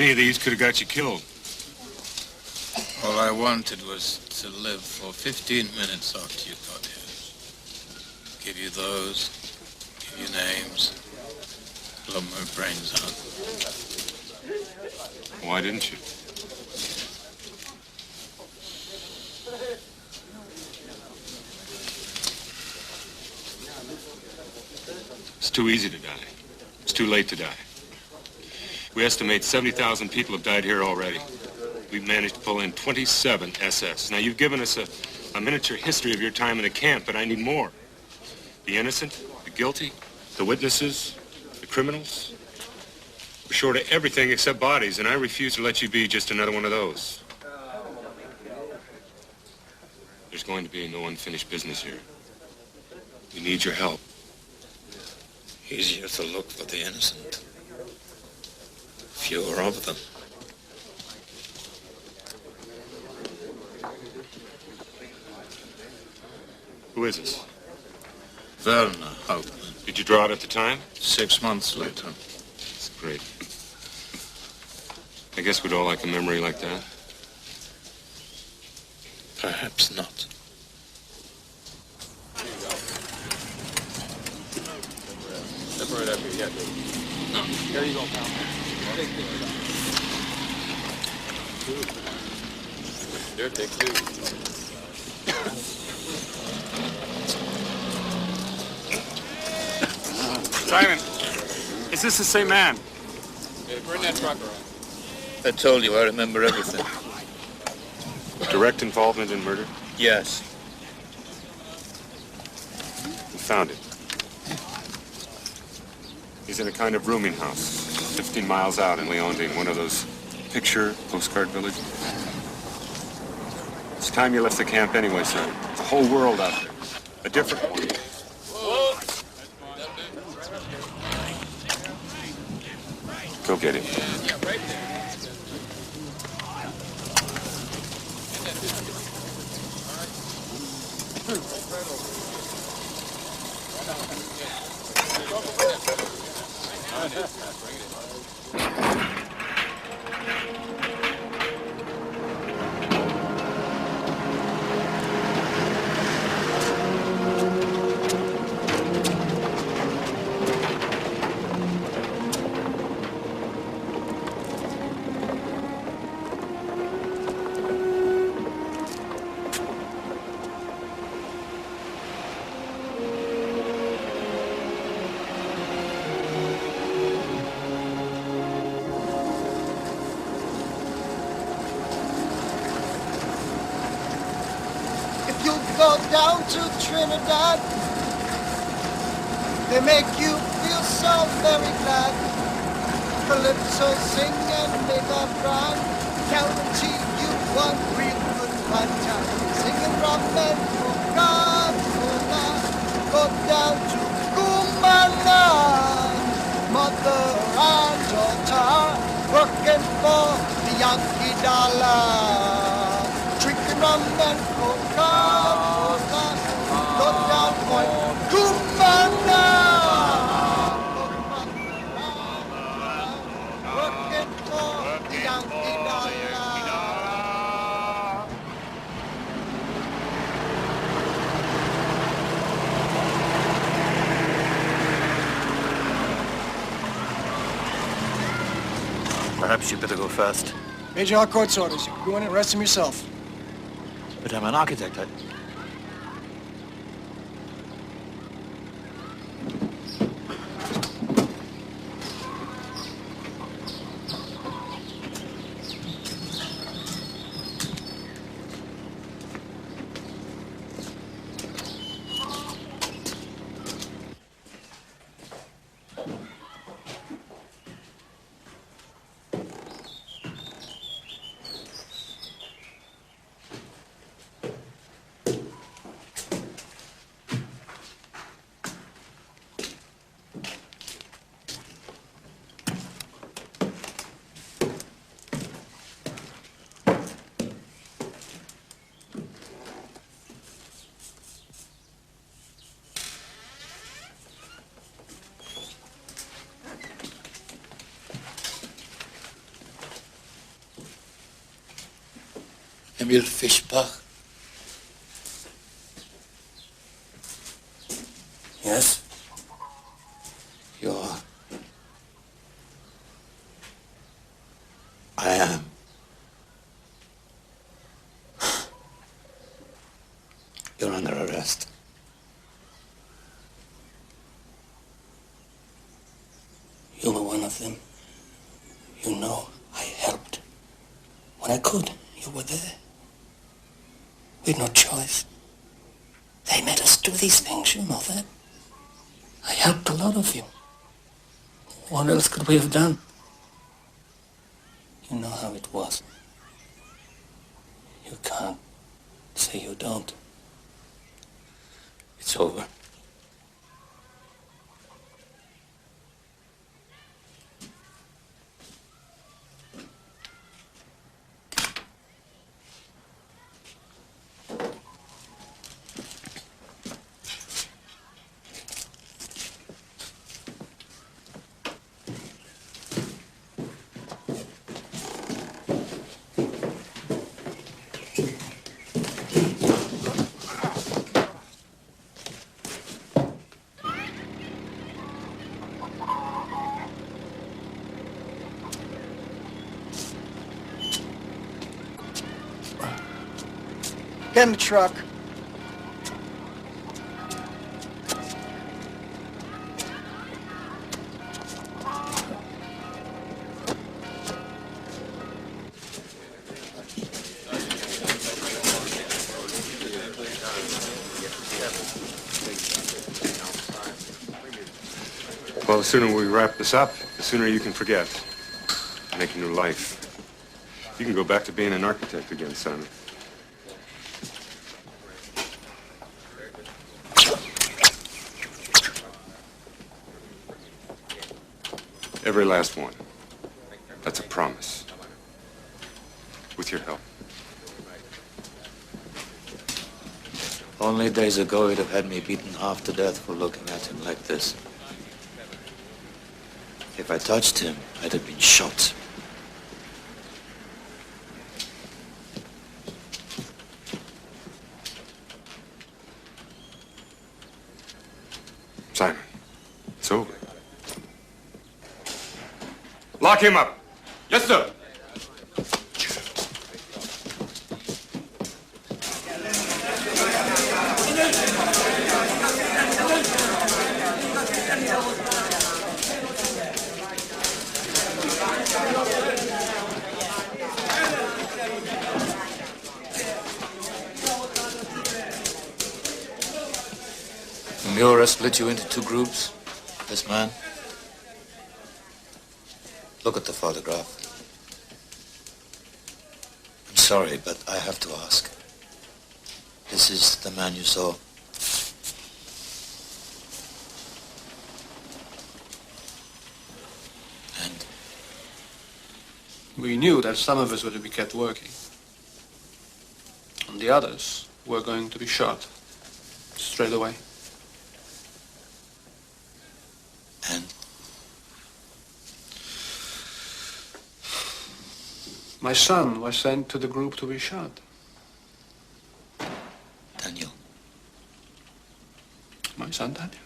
Any of these could have got you killed. All I wanted was to live for 15 minutes after you got here. Give you those, give you names, blow my brains out. Why didn't you? It's too easy to die. It's too late to die. We estimate 70,000 people have died here already. We've managed to pull in 27 SS. Now, you've given us a miniature history of your time in a camp, but I need more. The innocent, the guilty, the witnesses, the criminals. We're short of everything except bodies, and I refuse to let you be just another one of those. There's going to be no unfinished business here. We need your help. Easier to look for the innocent. Fewer of them. Who is this? Werner Hauptmann. Did you draw it at the time? 6 months later. That's great. I guess we'd all like a memory like that. Perhaps not. Separate up here, yeah. No. Here you go, pal. Here, take two. Simon, is this the same man? Hey, bring that truck around. I told you I remember everything. Direct involvement in murder? Yes. We found it. He's in a kind of rooming house, 15 miles out in Leonding, one of those picture postcard villages. It's time you left the camp anyway, sir. It's a whole world out there. A different one. Go get him. Yeah, right there. Go down to Trinidad. They make you feel so very glad. Calypso sing and make a brand. Guarantee you one real good fun time. Singing from Medford, go down to Kumana. Mother and daughter working for the Yankee dollar. Drinking rum and coca. Go down, boy, Kumana. Working for the Yankee dollar. Perhaps you'd better go first. Major Harcourt's orders. You can go in and rest him yourself. But I'm an architect. Emil Fischbach. Yes? You are. I am. You're under arrest. You were one of them. You know, I helped. When I could, you were there. We had no choice. They made us do these things, you know that. I helped a lot of you. What else could we have done? You know how it was. You can't say you don't. It's over. Get in the truck. Well, the sooner we wrap this up, the sooner you can forget. Make a new life. You can go back to being an architect again, Simon. Every last one. That's a promise. With your help. Only days ago he'd have had me beaten half to death for looking at him like this. If I touched him, I'd have been shot. Simon, it's over. Lock him up. Yes, sir. Muir split you into two groups. This man. Look at the photograph. I'm sorry, but I have to ask. This is the man you saw. And? We knew that some of us were to be kept working. And the others were going to be shot straight away. And? My son was sent to the group to be shot. Daniel. My son Daniel.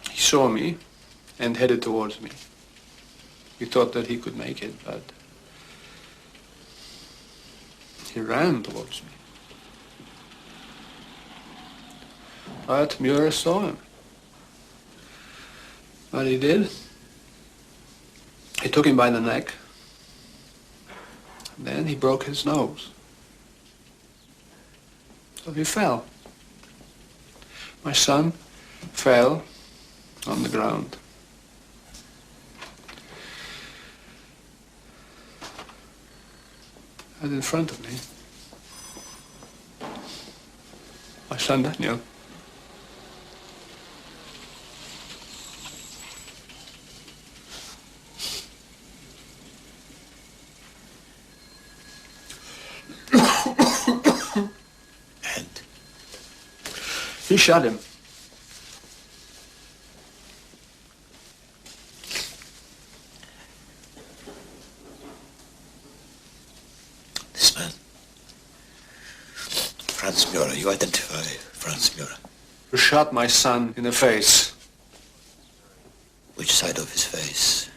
He saw me and headed towards me. He thought that he could make it, but he ran towards me. But Muir saw him. What he did, he took him by the neck, and then he broke his nose. So he fell. My son fell on the ground. And in front of me, my son Daniel. He shot him. man. Franz Muir, you identify Franz Muir. You shot my son in the face. Which side of his face?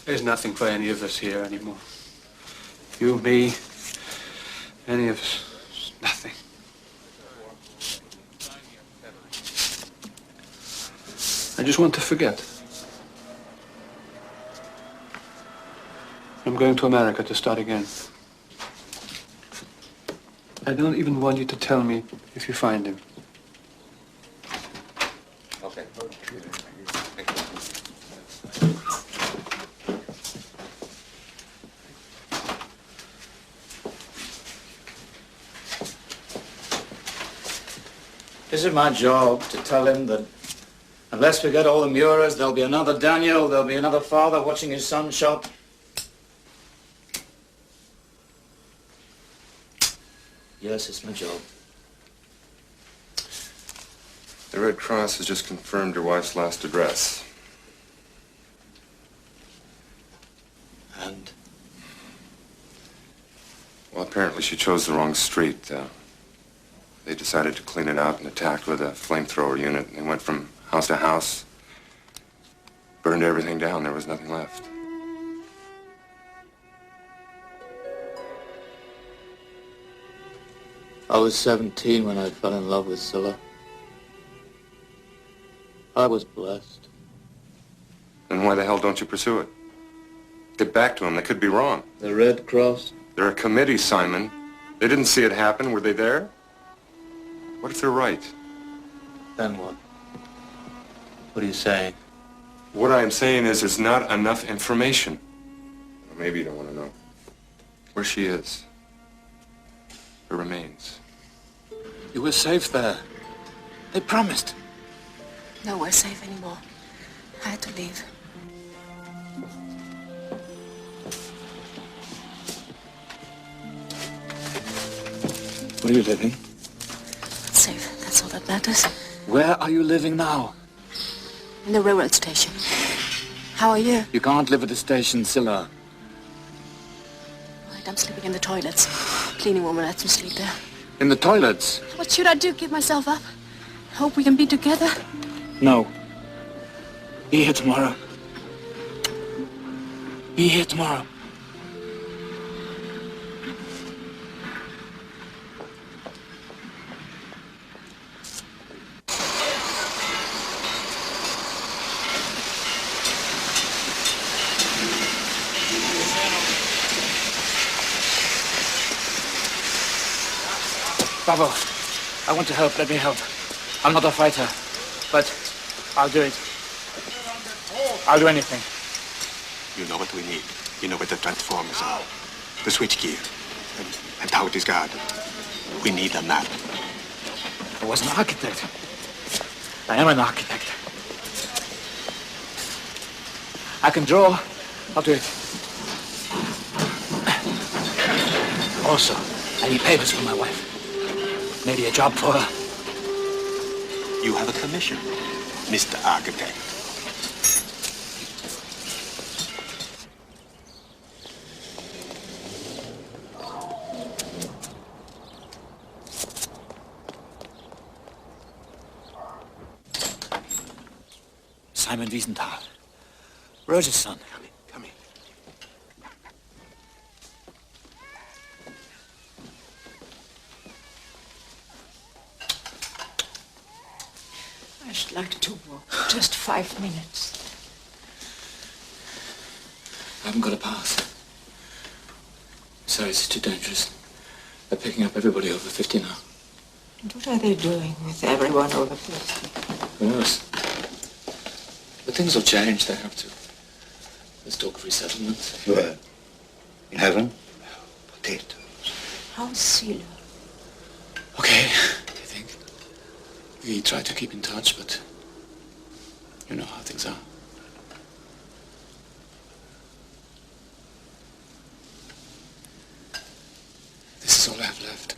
There's nothing for any of us here anymore. You, me, any of us. Nothing. I just want to forget. I'm going to America to start again. I don't even want you to tell me if you find him. Okay. Is it my job to tell him that unless we get all the Muirers, there'll be another Daniel, there'll be another father watching his son shot? Yes, it's my job. The Red Cross has just confirmed your wife's last address. And? Well, apparently she chose the wrong street. They decided to clean it out and attacked with a flamethrower unit. They went from house to house, burned everything down. There was nothing left. I was 17 when I fell in love with Scylla. I was blessed. Then why the hell don't you pursue it? Get back to them. They could be wrong. The Red Cross? They're a committee, Simon. They didn't see it happen. Were they there? What if they're right? Then what? What are you saying? What I'm saying is there's not enough information. Well, maybe you don't want to know. Where she is. Her remains. You were safe there. They promised. No, we're safe anymore. I had to leave. Where are you living? Safe, that's all that matters. Where are you living now? In the railroad station. How are you? You can't live at the station, Scylla. Right, I'm sleeping in the toilets. Cleaning woman lets me sleep there. In the toilets? What should I do? Give myself up? Hope we can be together? No. Be here tomorrow. Be here tomorrow. Bravo. I want to help. Let me help. I'm not a fighter, but I'll do it. I'll do anything. You know what we need. You know what the transformers are. The switchgear. And how it is guarded. We need a map. I was an architect. I am an architect. I can draw. I'll do it. Also, I need papers for my wife. Maybe a job for her. You have a commission, Mr. Architect. Simon Wiesenthal. Rose's son. Come in. I should like to walk. Just 5 minutes. I haven't got a pass. Sorry, it's too dangerous. They're picking up everybody over 50 now. And what are they doing with everyone over 50? Who knows? But things will change, they have to. There's talk of resettlement. Where? In heaven? Potatoes. How's Scylla? Okay, I think. We try to keep in touch, but you know how things are. This is all I have left.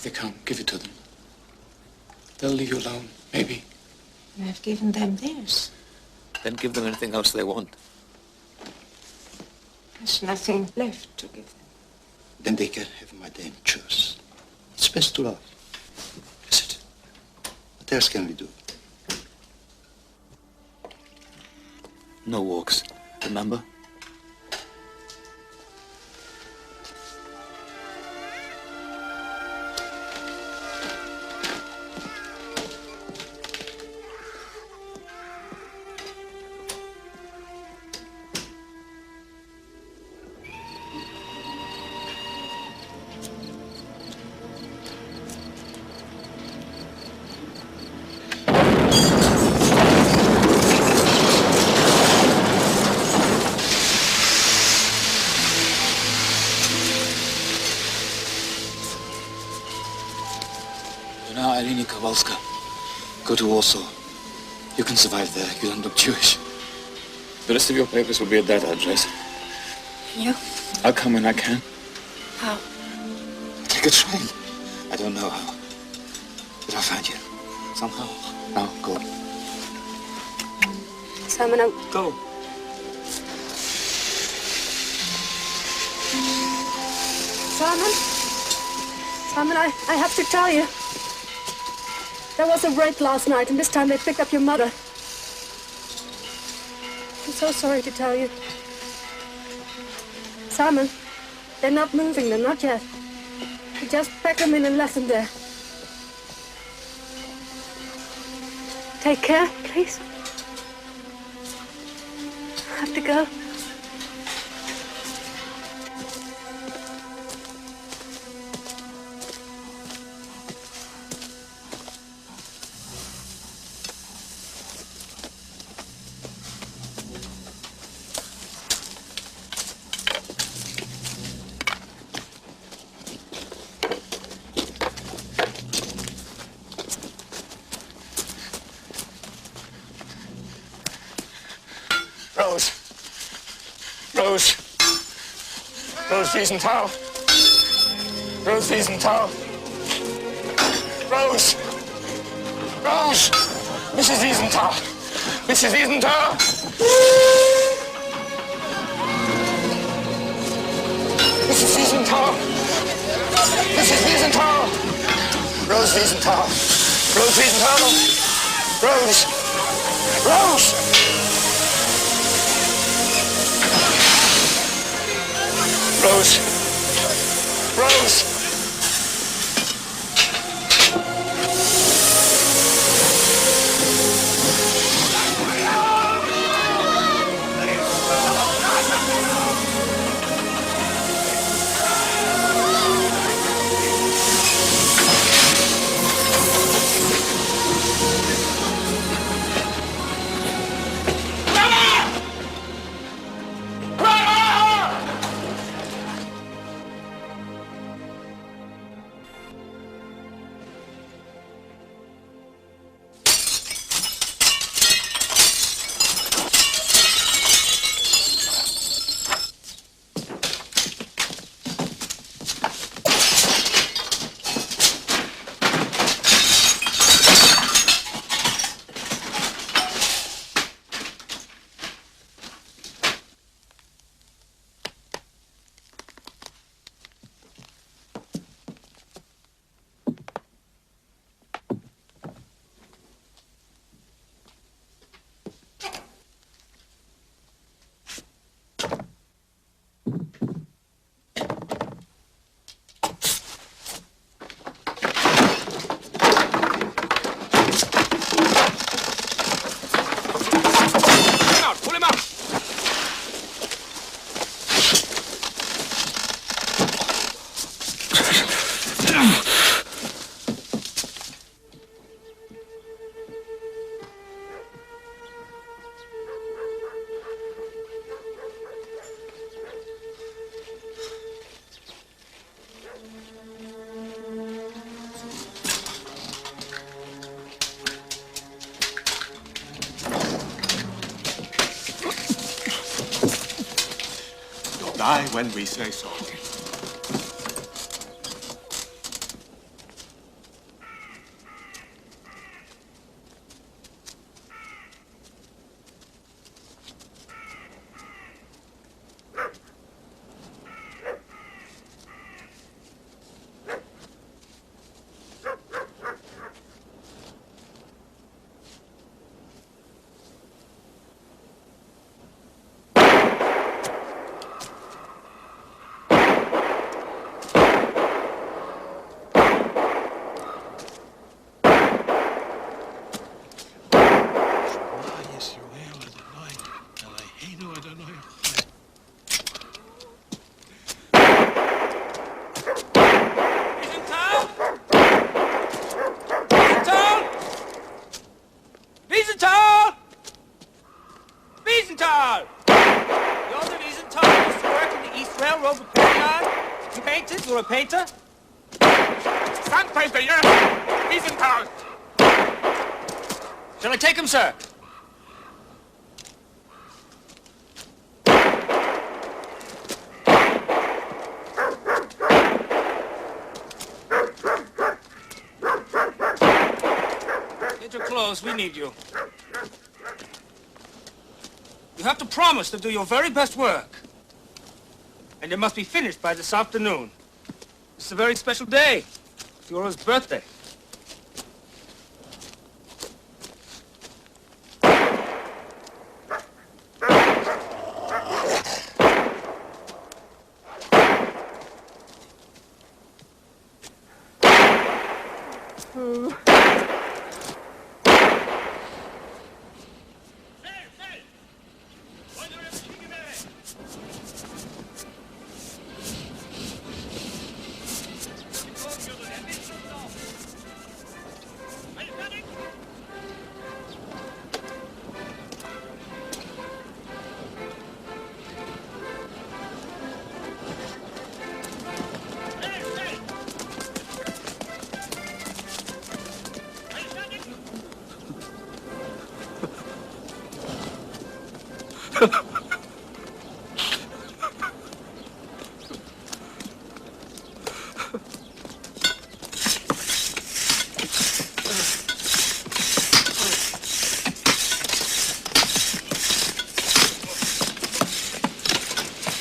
they come, give it to them. They'll leave you alone, maybe. You have given them theirs. Then give them anything else they want. There's nothing left to give them. Then they can have my damn choice. It's best to love. Is it? What else can we do? No walks, remember? Go to Warsaw. You can survive there. You don't look Jewish. The rest of your papers will be at that address. You? I'll come when I can. How? Take a train. I don't know how. But I'll find you. Somehow. Now, go. Simon, Go. Simon, I have to tell you. There was a raid last night, and this time they picked up your mother. I'm so sorry to tell you. Simon, they're not moving them, not yet. You just pack them in and left them there. Take care, please. I have to go. Rose Wiesenthal. Rose Wiesenthal. Rose. Rose. Mrs. Wiesenthal. Mrs. Wiesenthal. Mrs. Wiesenthal. Mrs. Wiesenthal. Rose Wiesenthal. Rose Wiesenthal. Rose. Rose. Rose. Rose. Die when we say so. know the courtyard? You painted? You're a painter? Sandpainter, yes! Wiesenthal! Shall I take him, sir? Get your clothes, we need you. You have to promise to do your very best work. And it must be finished by this afternoon. It's a very special day. It's Yora's birthday.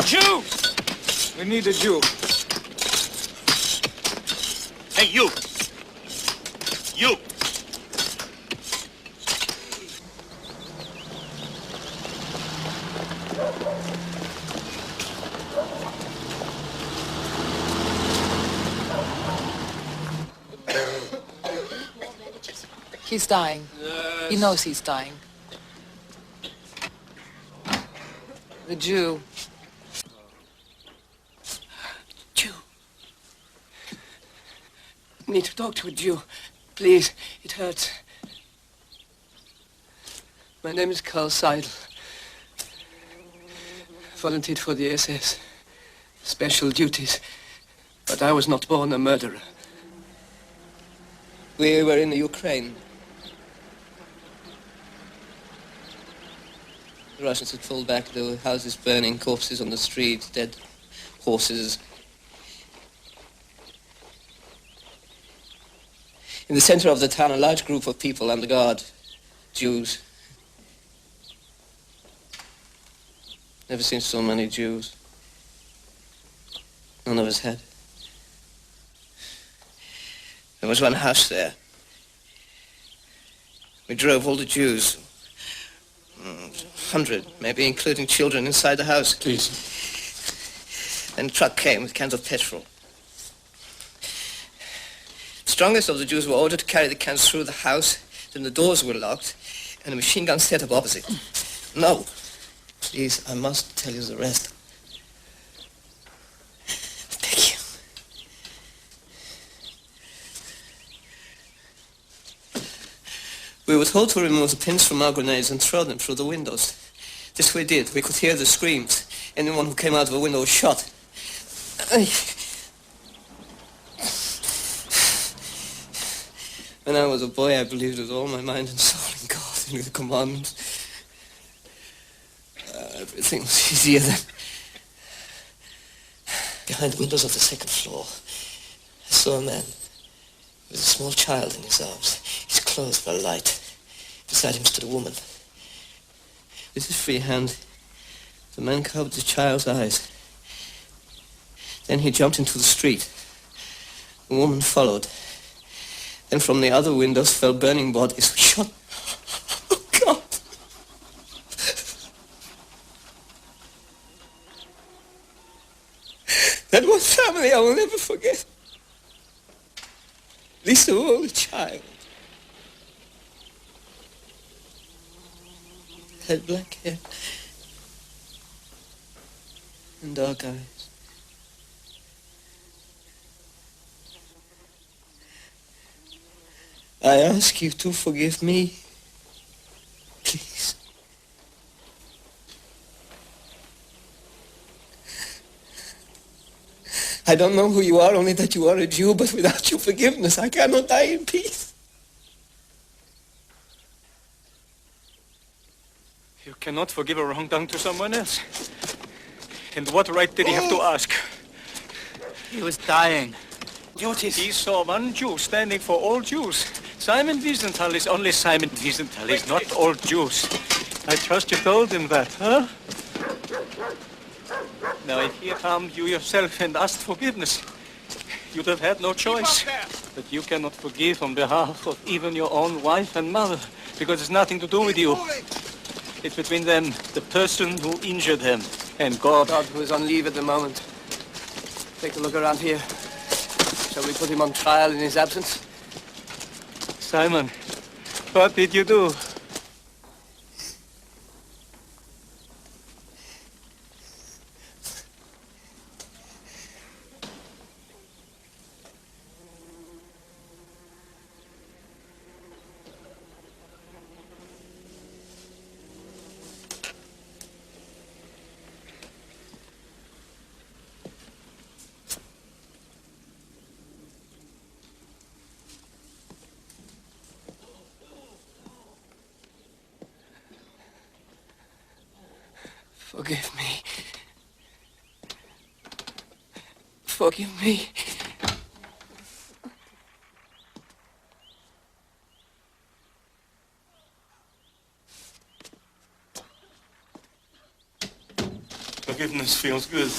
Jew! We need a Jew. Hey, you! You! He's dying. Yes. He knows he's dying. The Jew. Jew. I need to talk to a Jew. Please, it hurts. My name is Karl Seidel. Volunteered for the SS. Special duties. But I was not born a murderer. We were in the Ukraine. The Russians had pulled back. There were houses burning, corpses on the street, dead horses. In the center of the town, a large group of people under guard. Jews. Never seen so many Jews. None of us had. There was one house there. We drove all the Jews, 100 maybe, including children, inside the house. Please. Then a truck came with cans of petrol. The strongest of the Jews were ordered to carry the cans through the house. Then the doors were locked and a machine gun set up opposite. No. Please, I must tell you the rest. We were told to remove the pins from our grenades and throw them through the windows. This we did. We could hear the screams. Anyone who came out of a window was shot. When I was a boy, I believed with all my mind and soul in God and in the commandments. Everything was easier then. Behind the windows of the second floor, I saw a man with a small child in his arms. His clothes were light. Beside him stood a woman. With his free hand, the man covered the child's eyes. Then he jumped into the street. The woman followed. Then from the other windows fell burning bodies. We shot. Oh, God! That one family I will never forget. Least of all, the child. Had black hair and dark eyes. I ask you to forgive me, please. I don't know who you are, only that you are a Jew, but without your forgiveness, I cannot die in peace. You cannot forgive a wrong done to someone else. And what right did he have to ask? He was dying. Duties. He saw one Jew standing for all Jews. Simon Wiesenthal is only Simon Wiesenthal. He's not all Jews. I trust you told him that, huh? Now, if he had harmed you yourself and asked forgiveness, you'd have had no choice. But you cannot forgive on behalf of even your own wife and mother, because it's nothing to do with you. It's between them, the person who injured them, and God. God, who is on leave at the moment. Take a look around here. Shall we put him on trial in his absence? Simon, what did you do? Forgive me. Forgive me. Forgiveness feels good.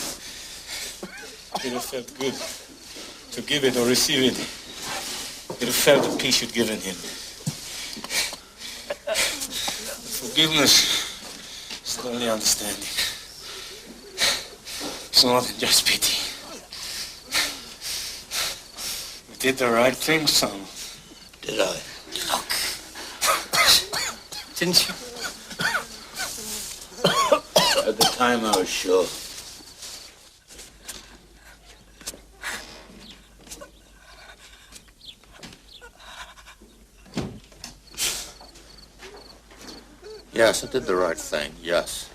It have felt good to give it or receive it. It have felt the peace you'd given him. Forgiveness is not only understanding. It's more than just pity. You did the right thing, son. Did I? Look. Didn't you? At the time, I was sure. Yes, I did the right thing, yes.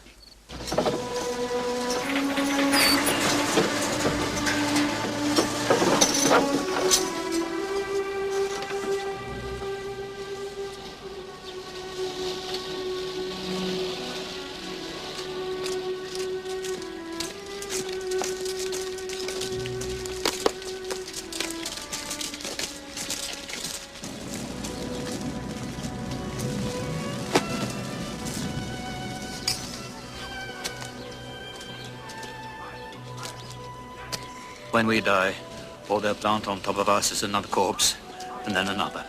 When we die, all they'll plant on top of us is another corpse, and then another.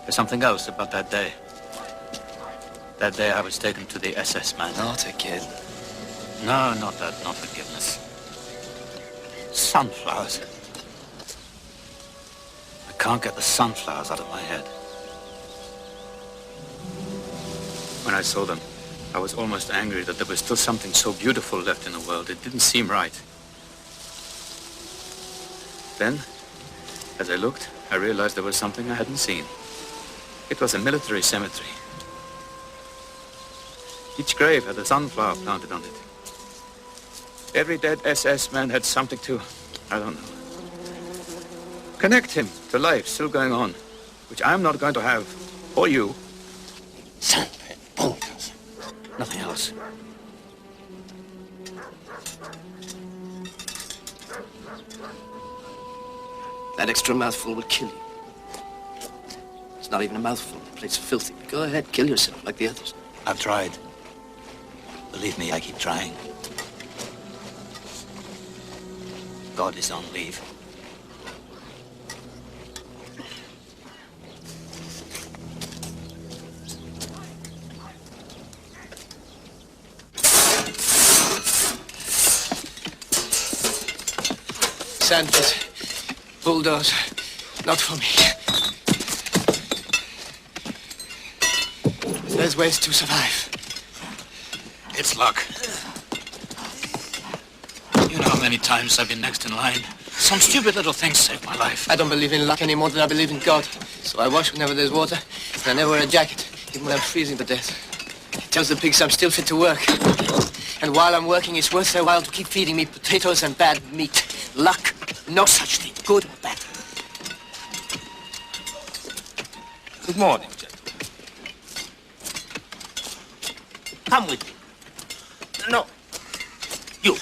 There's something else about that day. That day I was taken to the SS man. Not again. No, not that, not forgiveness. Sunflowers. I can't get the sunflowers out of my head. When I saw them, I was almost angry that there was still something so beautiful left in the world. It didn't seem right. Then, as I looked, I realized there was something I hadn't seen. It was a military cemetery. Each grave had a sunflower planted on it. Every dead SS man had something to, I don't know, connect him to life still going on, which I'm not going to have, or you. Sangre, boncas. Nothing else. That extra mouthful will kill you. It's not even a mouthful. The plate's filthy. Go ahead, kill yourself like the others. I've tried. Believe me, I keep trying. God is on leave. Sandpit. Bulldozer. Not for me. There's ways to survive. It's luck. You know how many times I've been next in line? Some stupid little thing saved my life. I don't believe in luck any more than I believe in God. So I wash whenever there's water, and I never wear a jacket, even when I'm freezing to death. It tells the pigs I'm still fit to work. And while I'm working, it's worth their while to keep feeding me potatoes and bad meat. Luck, no such thing, good or bad. Good morning, gentlemen. Come with me. No. You.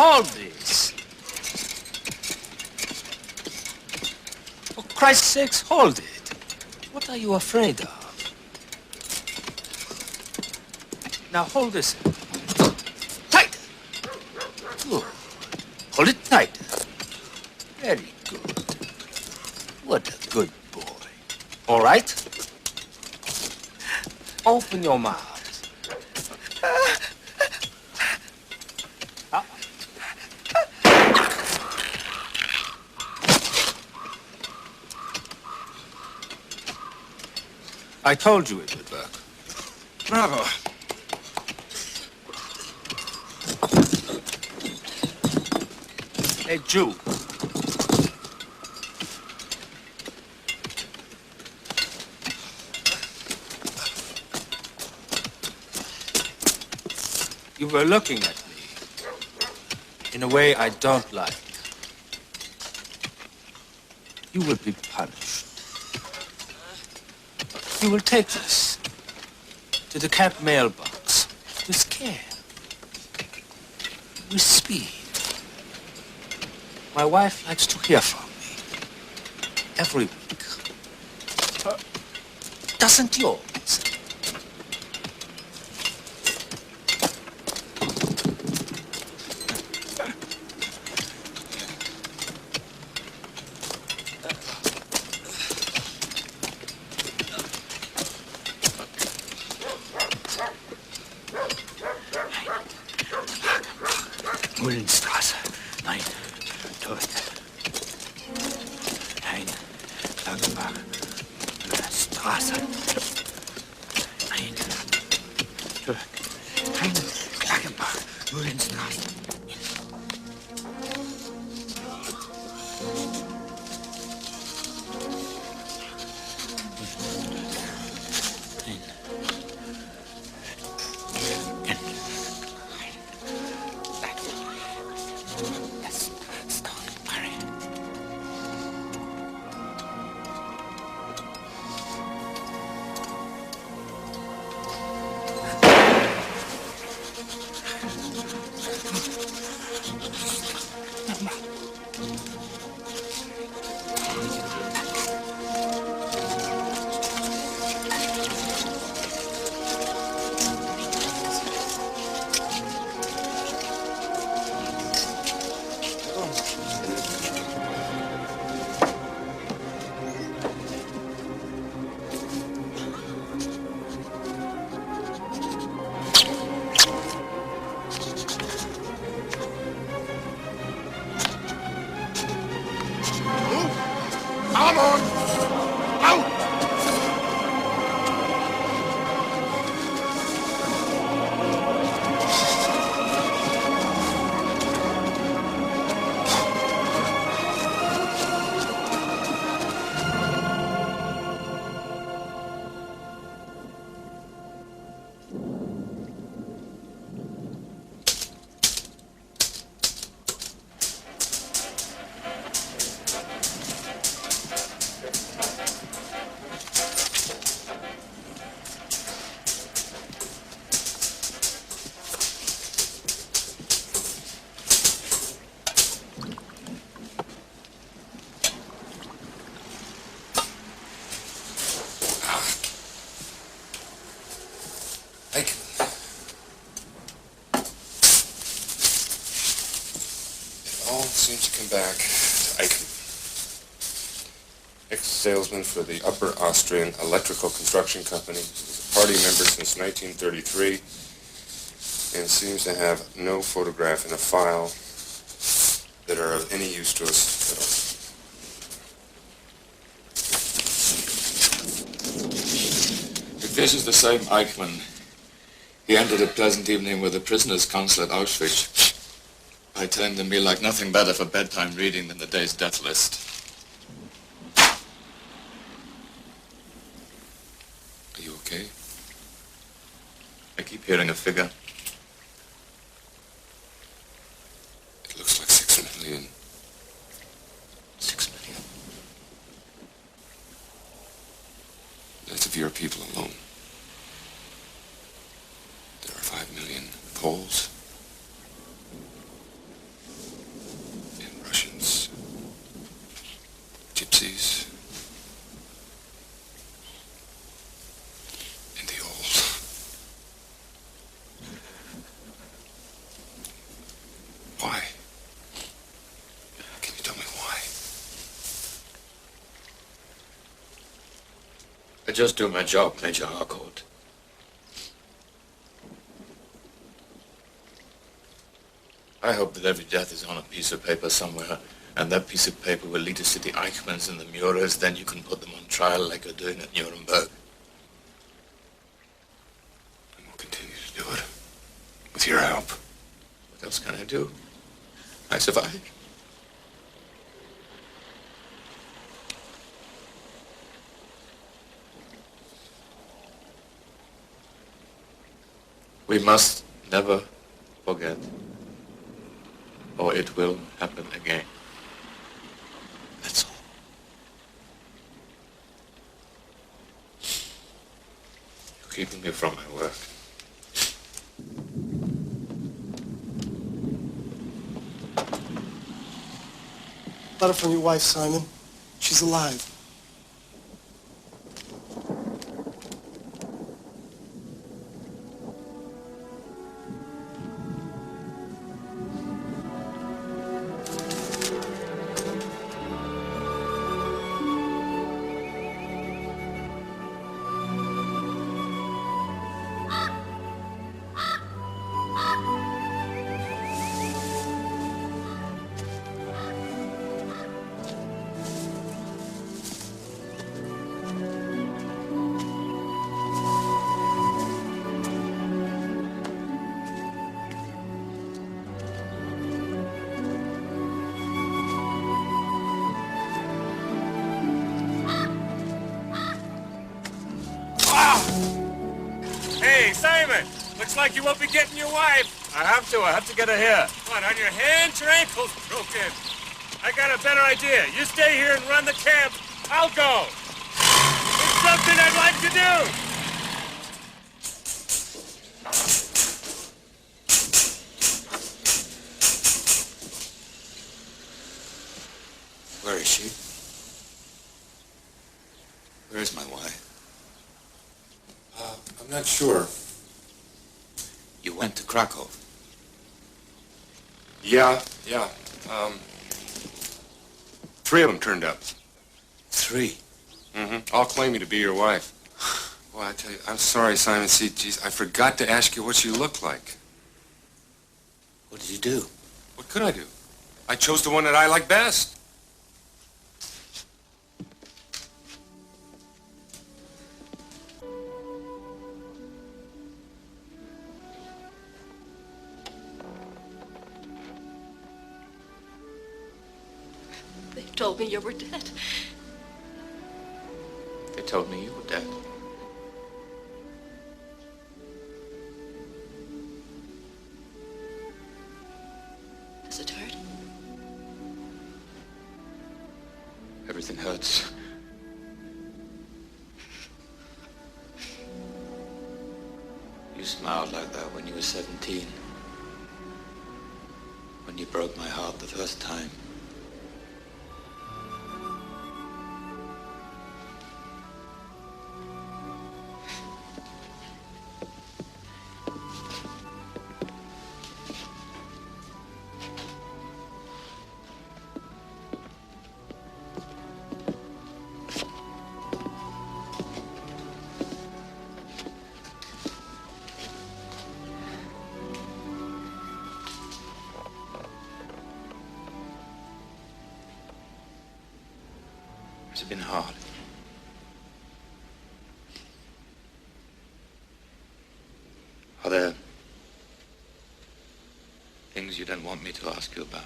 Hold this. For Christ's sakes, hold it. What are you afraid of? Now hold this. Tight. Good. Hold it tight. Very good. What a good boy. All right? Open your mouth. I told you it would work. Bravo. Hey, Jew. You were looking at me in a way I don't like. You will be punished. You will take this to the camp mailbox with care, with speed. My wife likes to hear from me every week. Doesn't yours? Mullenstraße. Nein, tot. Nein, Langebach. Straße. Nein, tot. Nein, Langebach. Mullenstraße. Seems to come back to Eichen. Ex-salesman for the Upper Austrian Electrical Construction Company. He was a party member since 1933 and seems to have no photograph in a file that are of any use to us at all. This is the same Eichmann. He ended a pleasant evening with the prisoners' council at Auschwitz by telling them he'd like nothing better for bedtime reading than the day's death list. Are you okay? I keep hearing a figure. It looks like 6 million. 6 million. That's of your people alone. There are 5 million Poles and Russians, Gypsies, and the old. Why? Can you tell me why? I just do my job, Major Harcourt. I hope that every death is on a piece of paper somewhere, and that piece of paper will lead us to the Eichmanns and the Muirers. Then you can put them on trial like you're doing at Nuremberg. And we'll continue to do it. With your help. What else can I do? I survive. We must never forget, or it will happen again. That's all. You're keeping me from my work. Letter from your wife, Simon. She's alive. Hey, Simon! Looks like you won't be getting your wife. I have to get her here. What, on your hands? Your ankle's broken. I got a better idea. You stay here and run the camp. I'll go. It's something I'd like to do. Where is she? Where is my wife? I'm not sure. You went to Krakow. Yeah. 3 of them turned up. 3? Mm-hmm. All claim you to be your wife. Well, I tell you, I'm sorry, Simon. See, geez, I forgot to ask you what you look like. What did you do? What could I do? I chose the one that I like best. They told me you were dead. They told me you were dead. Does it hurt? Everything hurts. You smiled like that when you were 17. When you broke my heart the first time. It's been hard. Are there things you don't want me to ask you about?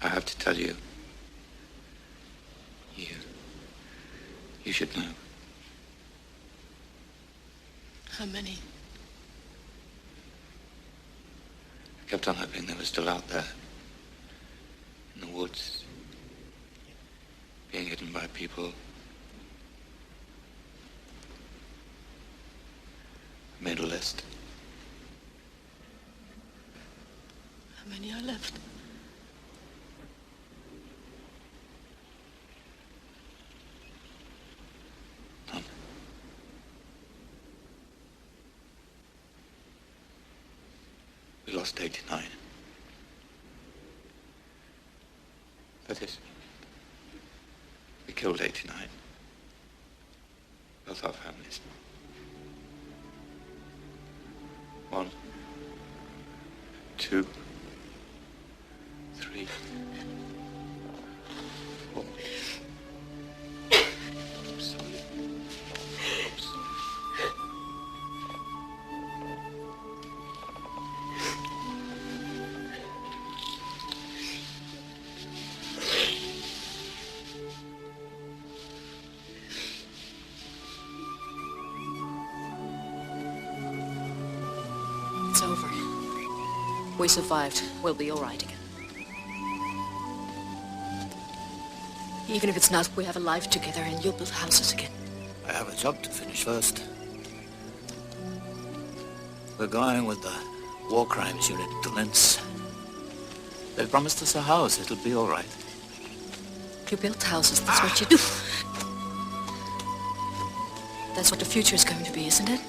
I have to tell you. You should know. How many? I kept on hoping they were still out there. In the woods. Being hidden by people. I made a list. How many are left? We lost 89. That is, we killed 89. Both our families. 1, 2, 3, 4. Oops. Oops. It's over. We survived. We'll be all right again. Even if it's not, we have a life together and you'll build houses again. I have a job to finish first. We're going with the War Crimes Unit to Linz. They promised us a house. It'll be all right. You build houses, that's what you do. That's what the future is going to be, isn't it?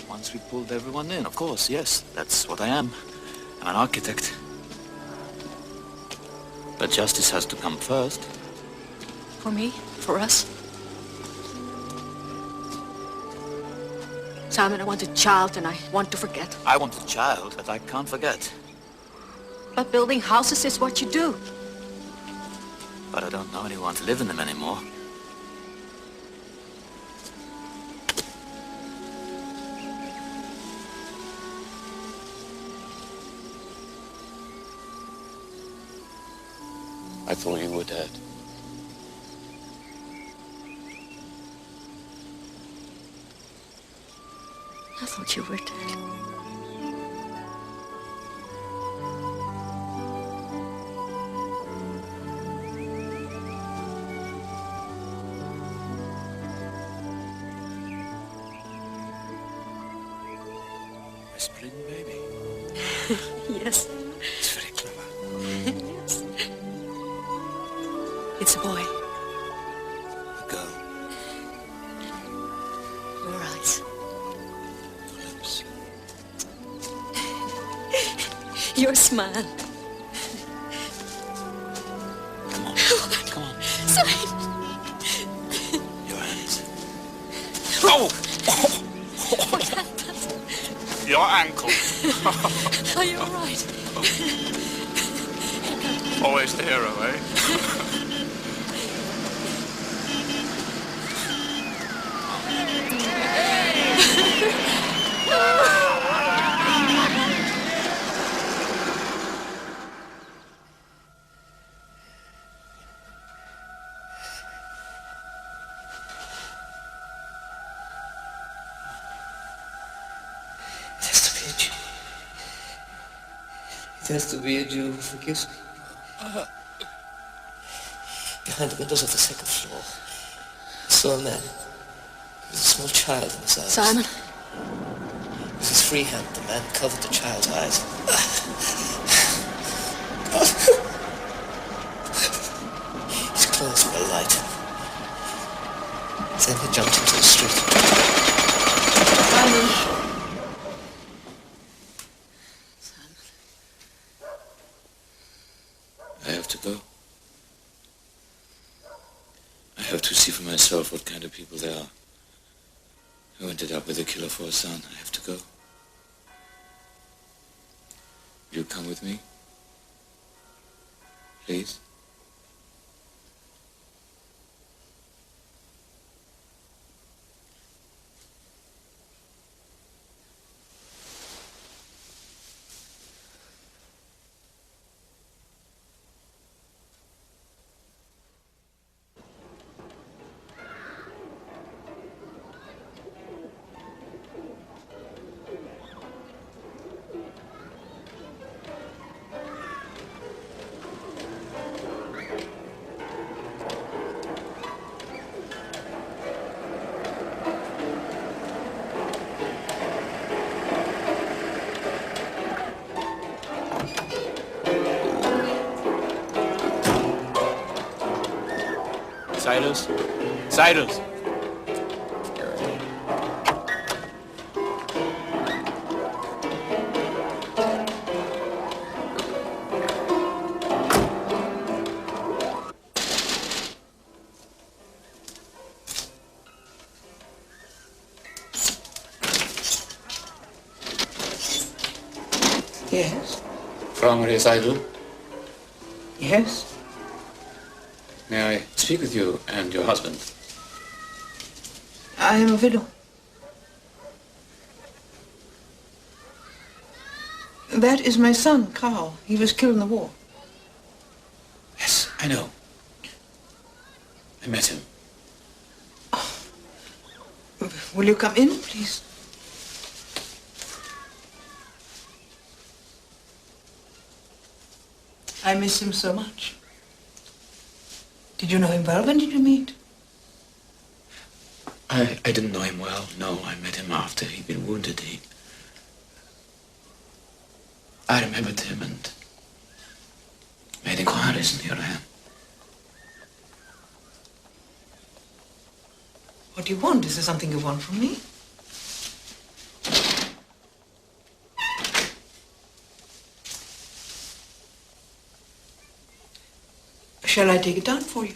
Once we pulled everyone in, of course, yes. That's what I am. I'm an architect. But justice has to come first. For me? For us? Simon, I want a child and I want to forget. I want a child, but I can't forget. But building houses is what you do. But I don't know anyone to live in them anymore. I thought you were dead. I thought you were dead. Whispering baby. Yes. It's very clever. Yes. It's a boy. A girl. Your eyes. Your lips. Your smile. Come on. Come on. Sorry. Your hands. Oh! What happened? Your ankle. Are you all right? Always the hero, eh? It has to be a Jew who forgives me. Behind the windows of the second floor, I saw a man with a small child in his arms. Simon? With his free hand, the man covered the child's eyes. His clothes were light. Then he jumped into the street. Simon! I have to go. I have to see for myself what kind of people they are. Who ended up with a killer for a son. I have to go. You come with me? Please? Cyrus? Cyrus! Yes? Frau Maria Seidel, Yes? may I speak with you and your husband? I am a widow. That is my son, Carl. He was killed in the war. Yes, I know. I met him. Will you come in, please? I miss him so much. Did you know him well? When did you meet? I didn't know him well. No, I met him after he'd been wounded. I remembered him and made inquiries, and here I am. What do you want? Is there something you want from me? Shall I take it down for you?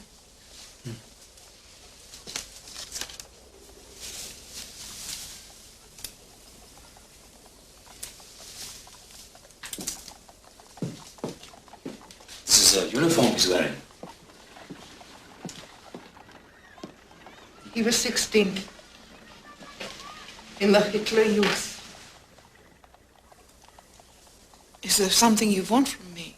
This is a uniform he's wearing. He was 16 in the Hitler Youth. Is there something you want from me?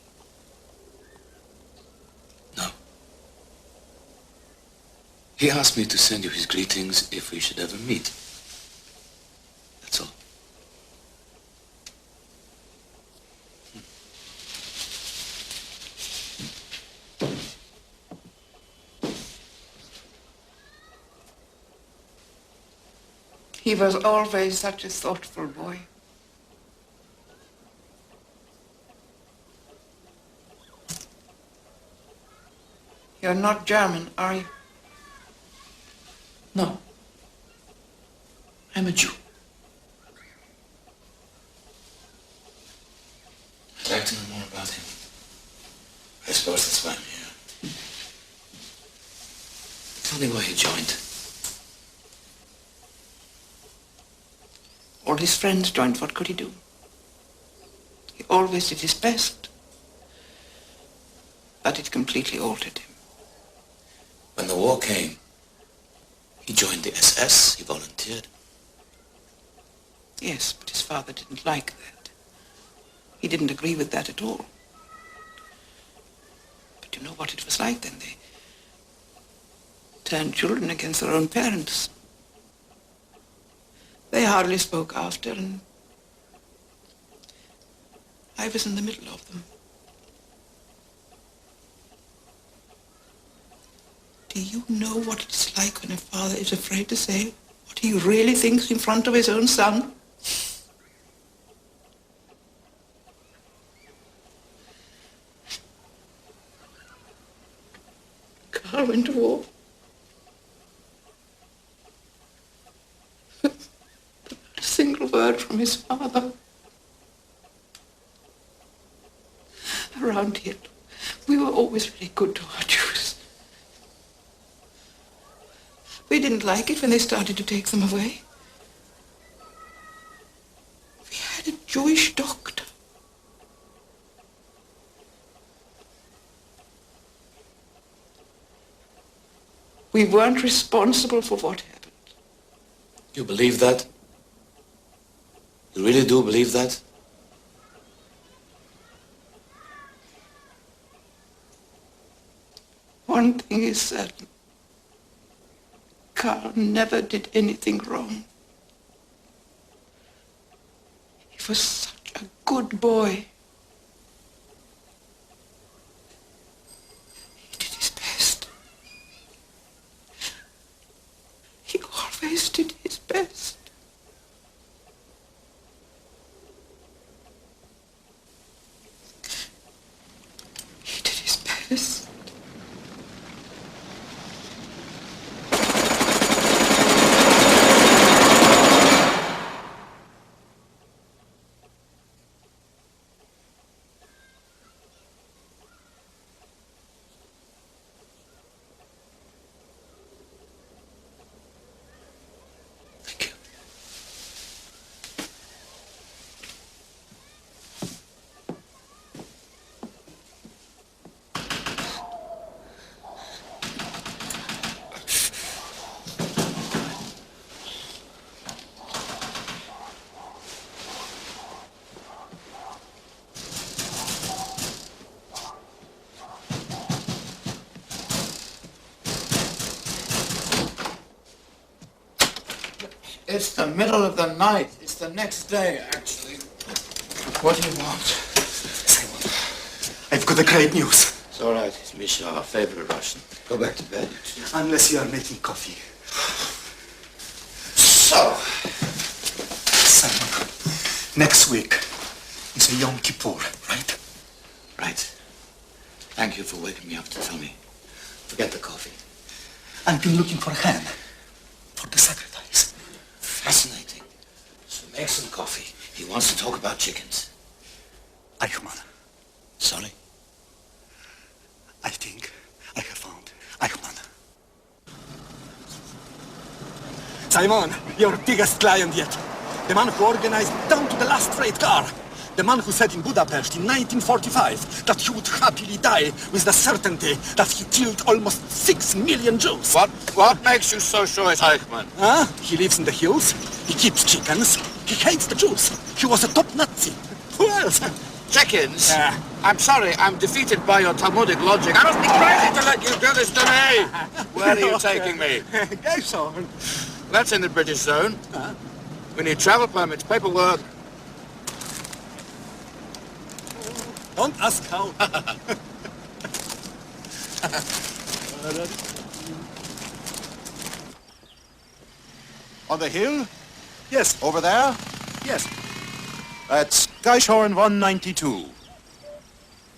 He asked me to send you his greetings if we should ever meet. That's all. He was always such a thoughtful boy. You're not German, are you? No. I'm a Jew. I'd like to know more about him. I suppose that's why I'm here. Tell me why he joined. All his friends joined. What could he do? He always did his best. But it completely altered him. When the war came, he joined the SS, he volunteered. Yes, but his father didn't like that. He didn't agree with that at all. But you know what it was like then? They turned children against their own parents. They hardly spoke after, and I was in the middle of them. Do you know what it's like when a father is afraid to say what he really thinks in front of his own son? Carl went to war. Not a single word from his father. Around here, we were always very good to our Jews. We didn't like it when they started to take them away. We had a Jewish doctor. We weren't responsible for what happened. You believe that? You really do believe that? One thing is certain. Carl never did anything wrong. He was such a good boy. He did his best. He always did his best. He did his best. It's the middle of the night. It's the next day, actually. What do you want? Simon, I've got a great news. It's all right. It's Misha, our favorite Russian. Go back to bed. Unless you are making coffee. So, Simon, next week is a Yom Kippur, right? right. Thank you for waking me up to tell me. Forget the coffee. I've been looking for a hand for the sacrifice. Fascinating. So make some coffee. He wants to talk about chickens. Eichmann. Sorry? I think I have found Eichmann. Simon, your biggest client yet. The man who organized down to the last freight car. The man who said in Budapest in 1945 that he would happily die with the certainty that he killed almost 6 million Jews. What makes you so sure it's Eichmann? Huh? He lives in the hills. He keeps chickens. He hates the Jews. He was a top Nazi. Who else? Chickens? I'm sorry, I'm defeated by your Talmudic logic. I must be crazy to let you do this to me! Where are you taking me? Gaishorn. That's in the British zone. We need travel permits, paperwork. Don't ask how. On the hill? Yes. Over there? Yes. That's Geishorn 192.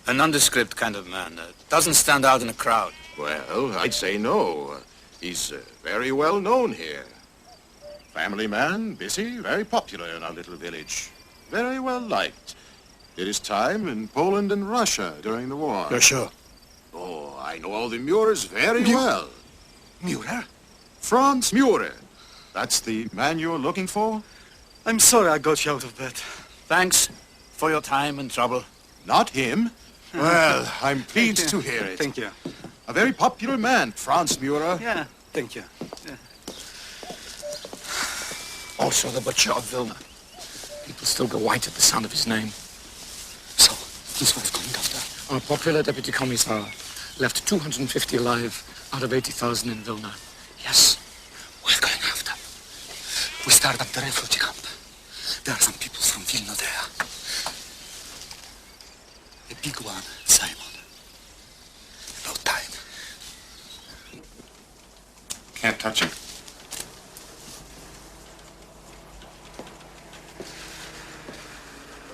A nondescript kind of man. Doesn't stand out in a crowd. Well, I'd say no. He's very well known here. Family man, busy, very popular in our little village. Very well liked. Did his time in Poland and Russia during the war. You're sure? Oh, I know all the Muirers very well. Muirer? Franz Muirer. That's the man you're looking for? I'm sorry I got you out of bed. Thanks for your time and trouble. Not him. Well, I'm pleased to hear it. Thank you. A very popular man, Franz Muirer. Yeah, thank you. Yeah. Also the butcher of Vilna. People still go white at the sound of his name. So, his wife going after? Our popular deputy commissar left 250 alive out of 80,000 in Vilna. Yes, we're going after. We start at the refugee camp. There are some people from Vilna there. A big one, Simon. About time. Can't touch him.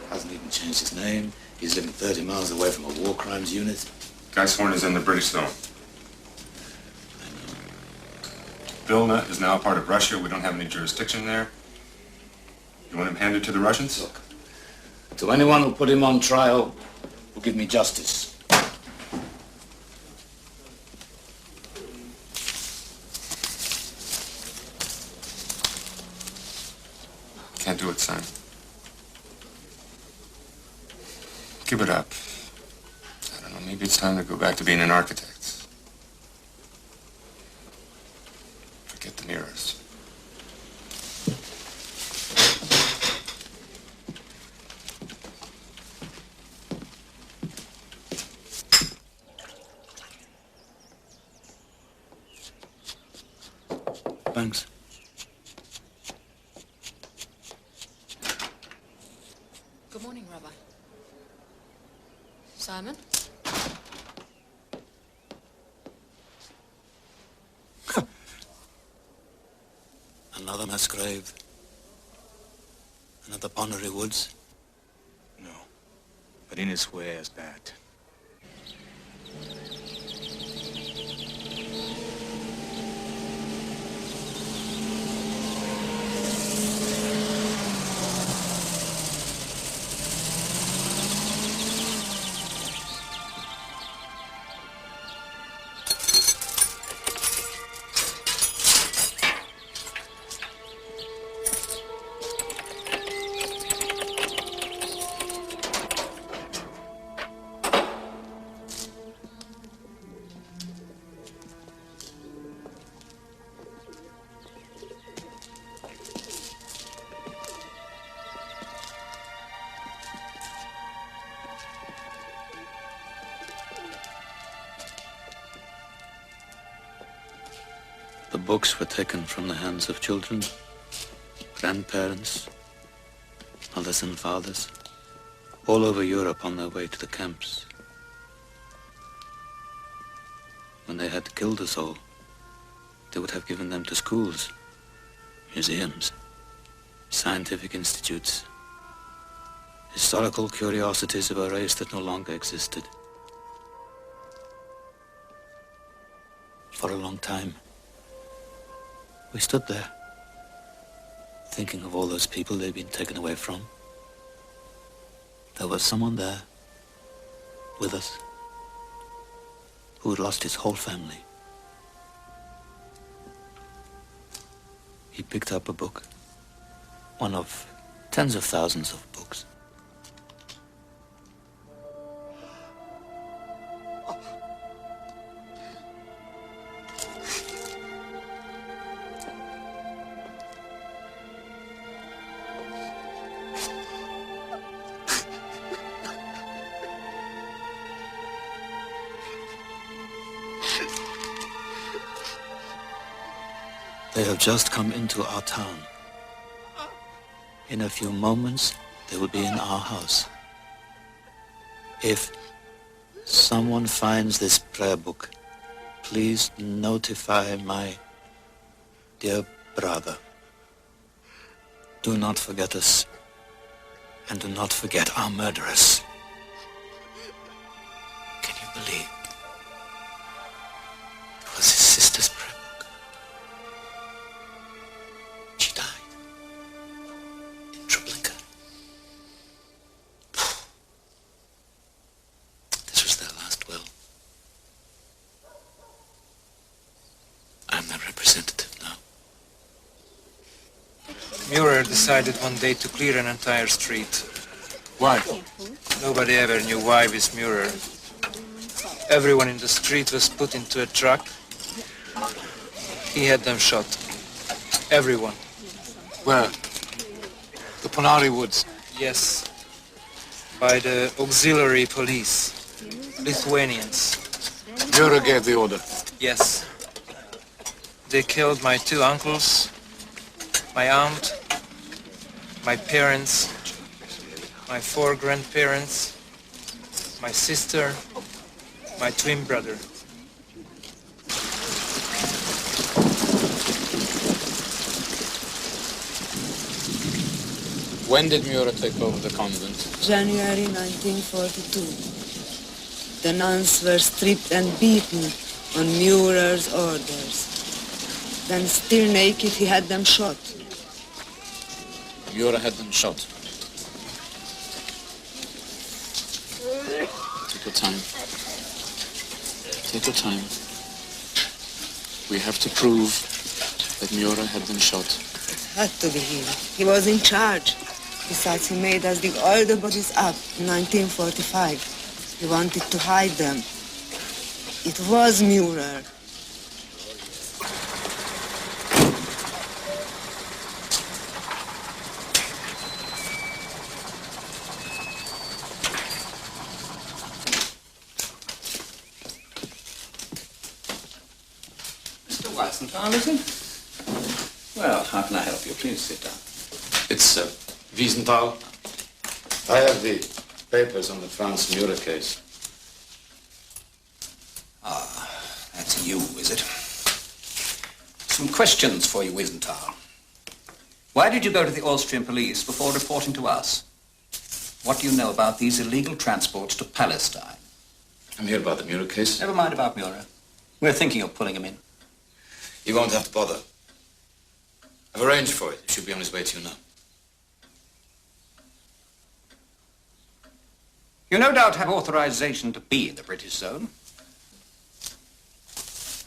Hasn't even changed his name. He's living 30 miles away from a war crimes unit. Geishorn is in the British zone. Vilna is now part of Russia. We don't have any jurisdiction there. You want him handed to the Russians? Look, to anyone who put him on trial, will give me justice. Can't do it, son. Give it up. I don't know, maybe it's time to go back to being an architect. Thanks. Good morning, Rabbi. Simon? Another mass grave. Another Bonnery Woods. No, but in its way as bad. The books were taken from the hands of children, grandparents, mothers and fathers, all over Europe on their way to the camps. When they had killed us all, they would have given them to schools, museums, scientific institutes, historical curiosities of a race that no longer existed. For a long time, we stood there, thinking of all those people they'd been taken away from. There was someone there, with us, who had lost his whole family. He picked up a book, one of tens of thousands of books. They have just come into our town. In a few moments, they will be in our house. If someone finds this prayer book, please notify my dear brother. Do not forget us, and do not forget our murderers. Can you believe? It was his sister's prayer. Mueller decided one day to clear an entire street. Why? Nobody ever knew why with Mueller. Everyone in the street was put into a truck. He had them shot. Everyone. Where? The Bonnery Woods? Yes. By the auxiliary police. Lithuanians. Mueller gave the order? Yes. They killed my two uncles, my aunt, my parents, my 4 grandparents, my sister, my twin brother. When did Mueller take over the convent? January 1942. The nuns were stripped and beaten on Mueller's orders. Then, still naked, he had them shot. Mueller had them shot. Take your time. Take your time. We have to prove that Mueller had them shot. It had to be him. He was in charge. Besides, he made us dig all the bodies up in 1945. He wanted to hide them. It was Mueller. Mr. Wiesenthal, is it? Well, how can I help you? Please sit down. It's Wiesenthal. I have the papers on the Franz Mueller case. Ah, that's you, is it? Some questions for you, Wiesenthal. Why did you go to the Austrian police before reporting to us? What do you know about these illegal transports to Palestine? I'm here about the Mueller case. Never mind about Mueller. We're thinking of pulling him in. You won't have to bother. I've arranged for it. He should be on his way to you now. You no doubt have authorization to be in the British zone.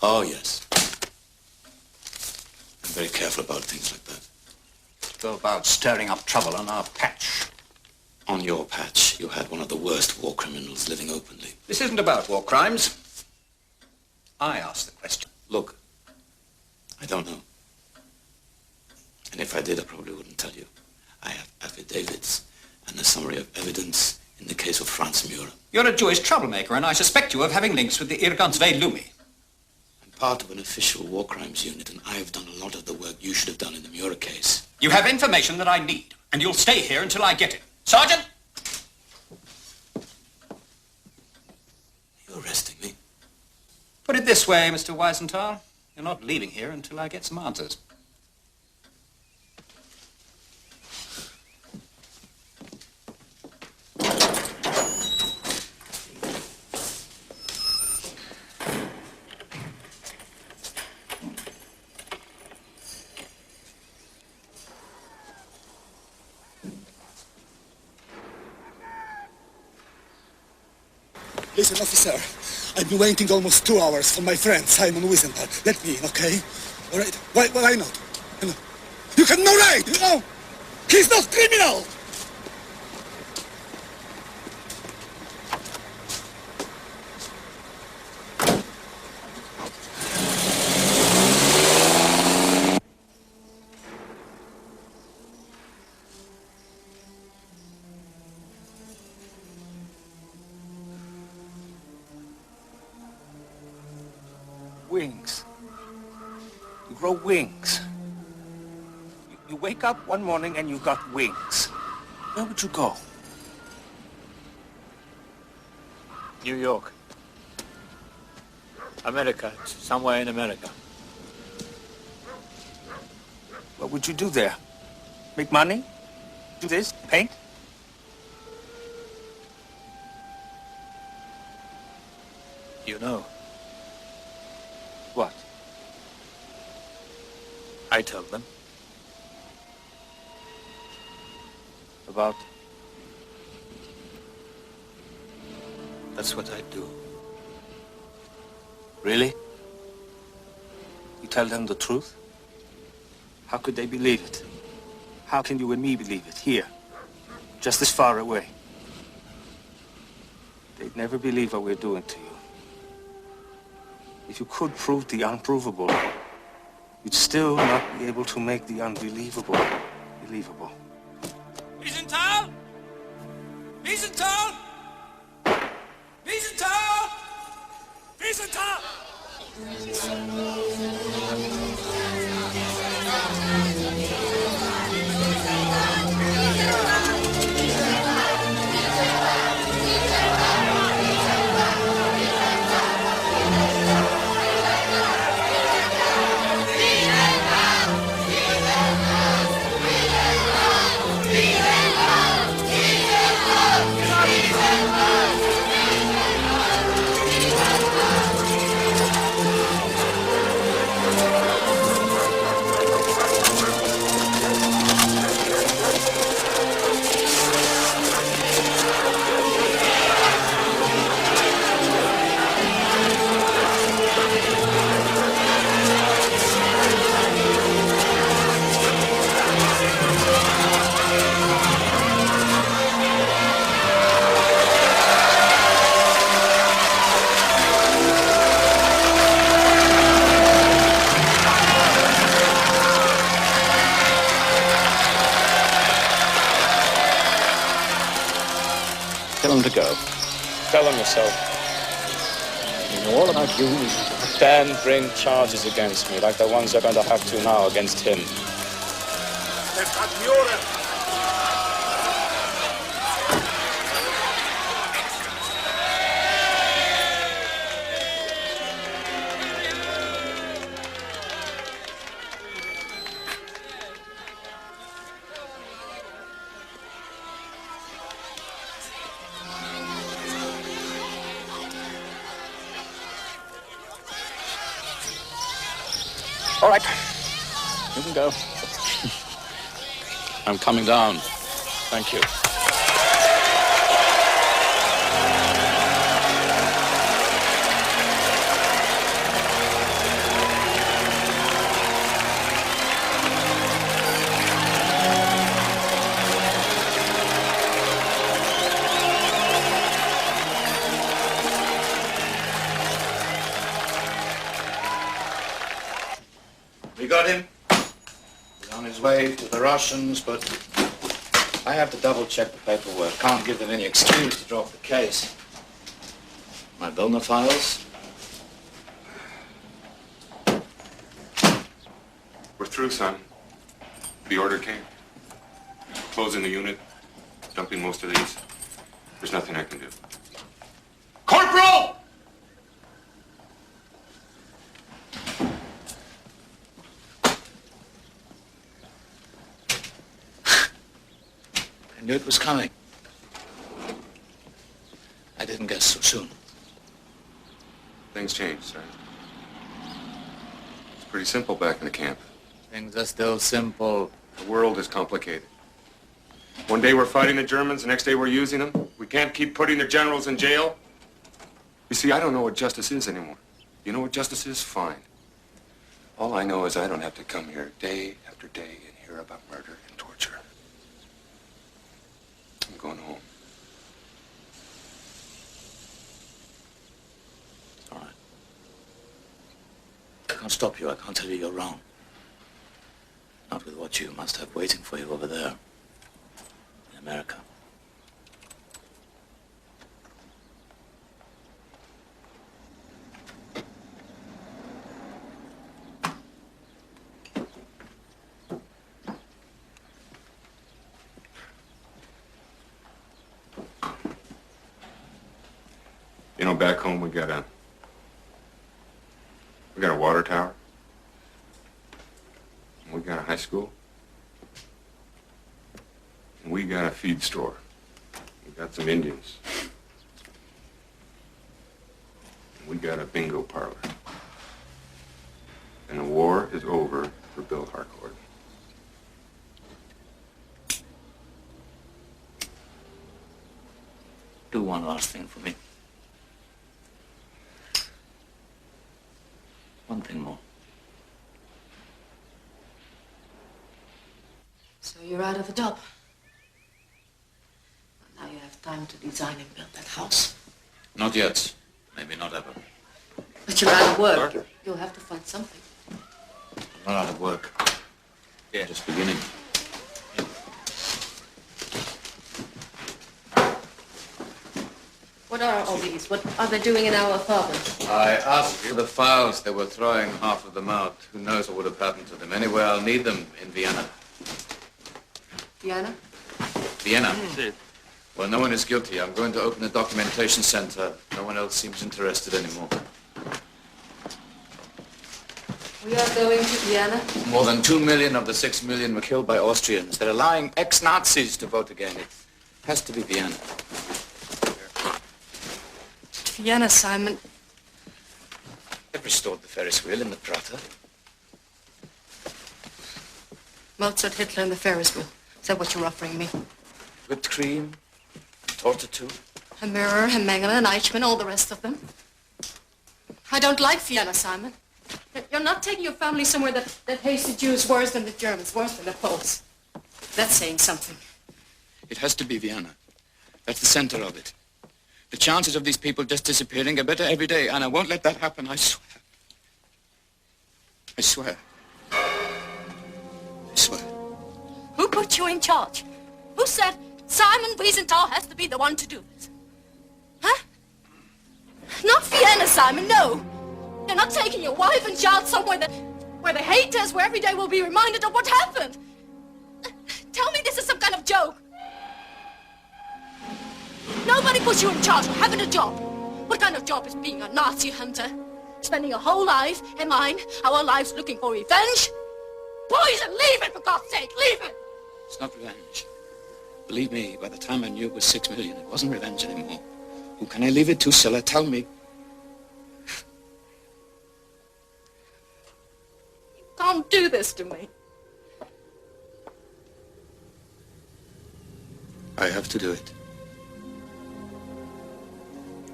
Oh, yes. I'm very careful about things like that. Go about stirring up trouble on our patch. On your patch, you had one of the worst war criminals living openly. This isn't about war crimes. I asked the question. Look, I don't know. And if I did, I probably wouldn't tell you. I have affidavits and a summary of evidence in the case of Franz Mueller. You're a Jewish troublemaker, and I suspect you of having links with the Irgansvei Lumi. I'm part of an official war crimes unit, and I have done a lot of the work you should have done in the Mueller case. You have information that I need, and you'll stay here until I get it. Sergeant! You're arresting me? Put it this way, Mr. Wiesenthal. You're not leaving here until I get some answers. Listen, officer, I've been waiting almost 2 hours for my friend, Simon Wiesenthal. Let me in, okay? All right? Why not? You have no right, you know? He's not criminal! Wings. You grow wings. You wake up one morning and you got wings. Where would you go? New York. America. Somewhere in America. What would you do there? Make money? Do this? Paint? You know. What? I tell them. About? That's what I do. Really? You tell them the truth? How could they believe it? How can you and me believe it here, just this far away? They'd never believe what we're doing to you. If you could prove the unprovable, you'd still not be able to make the unbelievable believable. Wiesenthal! Wiesenthal! Wiesenthal! Wiesenthal! Tell him to go. Tell him yourself. We know all about you. then bring charges against me, like the ones they're going to have to now against him. All right, you can go. I'm coming down. Thank you. We got him. He's on his way to the Russians, but I have to double-check the paperwork. Can't give them any excuse to drop the case. My donor files. We're through, Simon. The order came. Closing the unit, dumping most of these. There's nothing I can do. Corporal! I knew it was coming. I didn't guess so soon. Things changed, sir. It's pretty simple back in the camp. Things are still simple. The world is complicated. One day we're fighting the Germans, the next day we're using them. We can't keep putting the generals in jail. You see, I don't know what justice is anymore. You know what justice is? Fine. All I know is I don't have to come here day after day and hear about murder and torture. I'm going home. It's all right. I can't stop you. I can't tell you you're wrong. Not with what you must have waiting for you over there in America. You know, back home we got a water tower. And we got a high school. And we got a feed store. We got some Indians. And we got a bingo parlor. And the war is over for Bill Harcourt. Do one last thing for me. One thing more. So you're out of the job. Well, now you have time to design and build that house. Not yet. Maybe not ever. But you're out of work. You'll have to find something. I'm not out of work. Yeah. Just beginning. What are all these? What are they doing in our apartment? I asked for the files. They were throwing half of them out. Who knows what would have happened to them? Anyway, I'll need them in Vienna. Vienna? Vienna? Well, no one is guilty. I'm going to open a documentation center. No one else seems interested anymore. We are going to Vienna? More than 2 million of the 6 million were killed by Austrians. They're allowing ex-Nazis to vote again. It has to be Vienna. Vienna, Simon. They've restored the Ferris wheel in the Prater. Mozart, Hitler, and the Ferris wheel. Is that what you're offering me? Whipped cream, torta too. A mirror, a Mengele, an Eichmann, all the rest of them. I don't like Vienna, Simon. You're not taking your family somewhere that hates the Jews worse than the Germans, worse than the Poles. That's saying something. It has to be Vienna. That's the center of it. The chances of these people just disappearing are better every day, and I won't let that happen, I swear. I swear. I swear. Who put you in charge? Who said Simon Wiesenthal has to be the one to do this? Huh? Not Vienna, Simon, no. You're not taking your wife and child somewhere where they hate us, where every day we'll be reminded of what happened. Tell me this is some kind of joke. Nobody puts you in charge of having a job. What kind of job is being a Nazi hunter? Spending your whole life, and mine, our lives looking for revenge? Poison, leave it, for God's sake, leave it! It's not revenge. Believe me, by the time I knew it was 6 million, it wasn't revenge anymore. Who can I leave it to, Scylla? Tell me. You can't do this to me. I have to do it.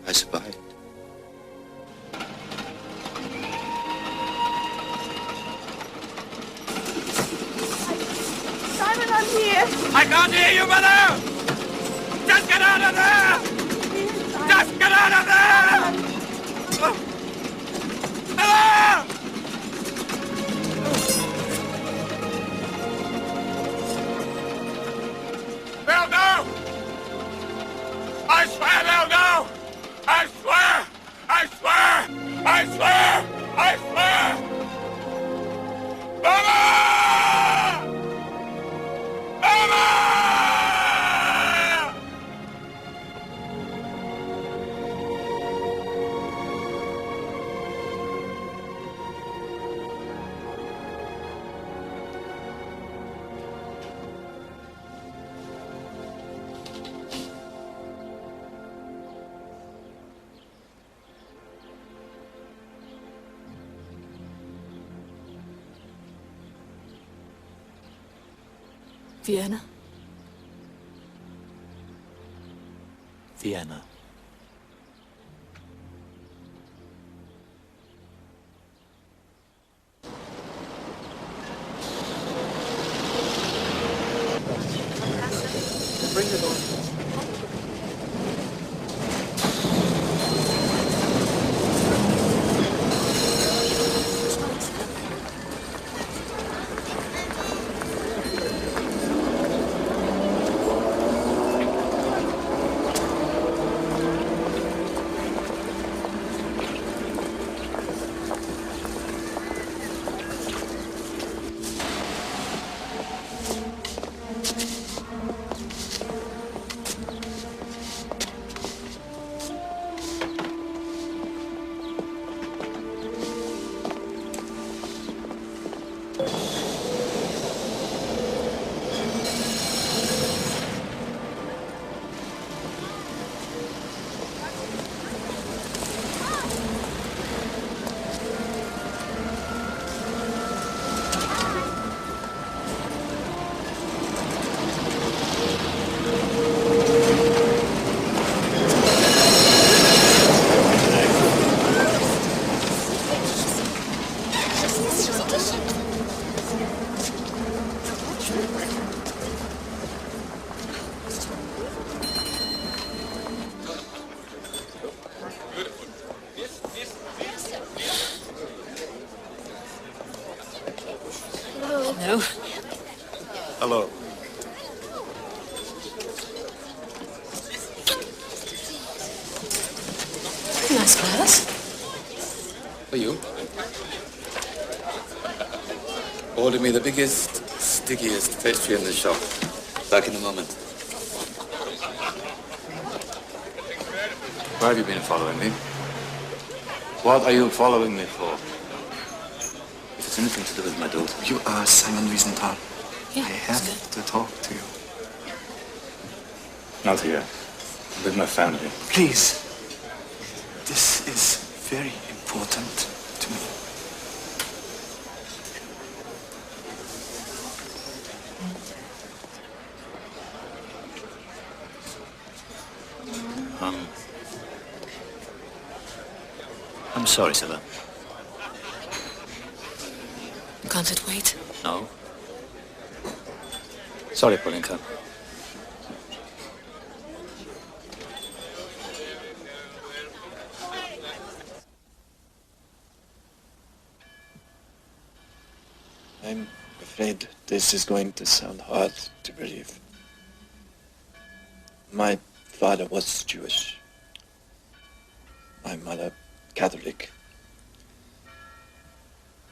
I survived. Simon, I'm here. I can't hear you, mother! Just get out of there! Just get out of there! Mother! They'll go! I swear they'll go! I swear! I swear! I swear! I swear! Mama! Mama! Vienna? Vienna. Bring the door. No. Hello. Nice glass. For you? Order me the biggest, stickiest pastry in the shop. Back in a moment. Why have you been following me? What are you following me for? If it's anything to do with my daughter. You are Simon Wiesenthal. Yeah, I have to talk to you. Not here. I'm with my family. Please. This is very important to me. I'm sorry, Scylla. Can't it wait? No. Sorry, Polinka. I'm afraid this is going to sound hard to believe. My father was Jewish. My mother, Catholic.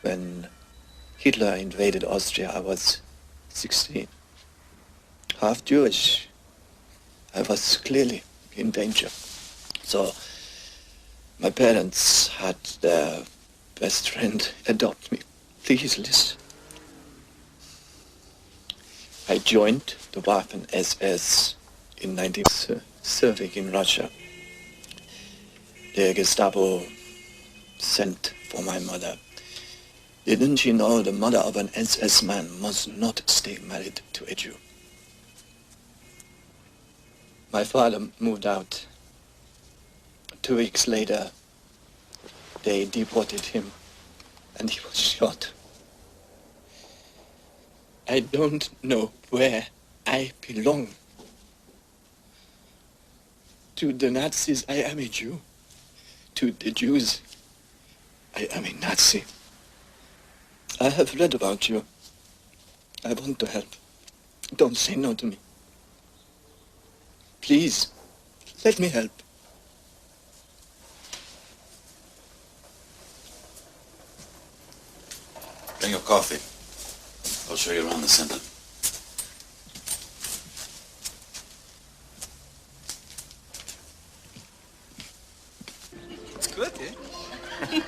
When Hitler invaded Austria, I was 16. Half Jewish. I was clearly in danger. So my parents had their best friend adopt me. Please listen. I joined the Waffen-SS in 19serving in Russia. The Gestapo sent for my mother. Didn't you know the mother of an SS man must not stay married to a Jew? My father moved out. 2 weeks later, they deported him, and he was shot. I don't know where I belong. To the Nazis, I am a Jew. To the Jews, I am a Nazi. I have read about you. I want to help. Don't say no to me. Please, let me help. Bring your coffee. I'll show you around the center. It's good, eh?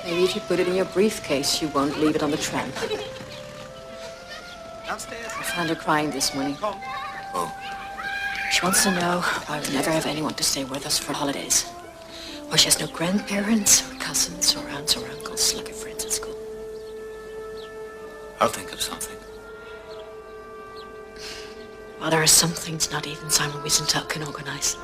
Maybe if you put it in your briefcase, you won't leave it on the tramp. Downstairs. I found her crying this morning. Oh. She wants to know why we never have anyone to stay with us for holidays. Why she has no grandparents or cousins or aunts or uncles like her friends at school. I'll think of something. Well, there are some things not even Simon Wiesenthal can organize.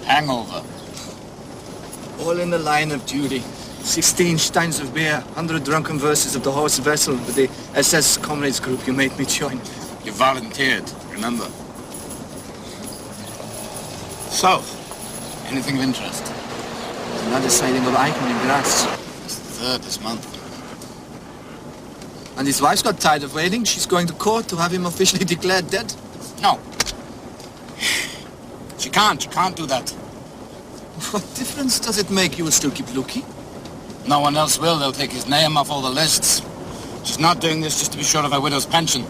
Hangover. All in the line of duty. 16 steins of beer, 100 drunken verses of the horse vessel with the SS comrades group you made me join. You volunteered, remember? So, anything of interest? Another sighting of Eichmann in Graz. It's the third this month. And his wife's got tired of waiting. She's going to court to have him officially declared dead. No. She can't do that. What difference does it make? You will still keep looking? No one else will. They'll take his name off all the lists. She's not doing this just to be sure of her widow's pension.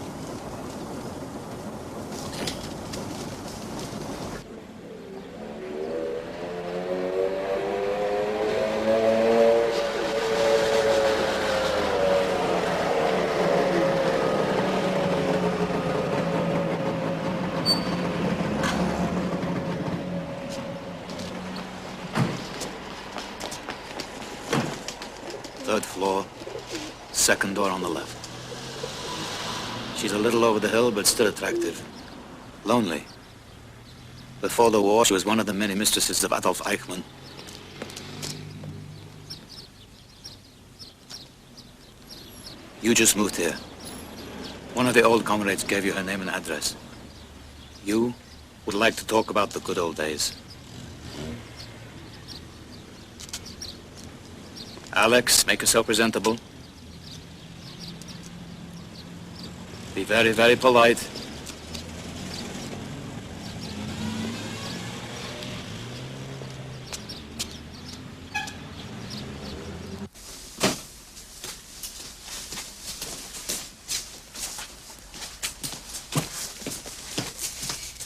Third floor, second door on the left. She's a little over the hill, but still attractive. Lonely. Before the war, she was one of the many mistresses of Adolf Eichmann. You just moved here. One of the old comrades gave you her name and address. You would like to talk about the good old days. Alex, make yourself presentable. Be very, very polite.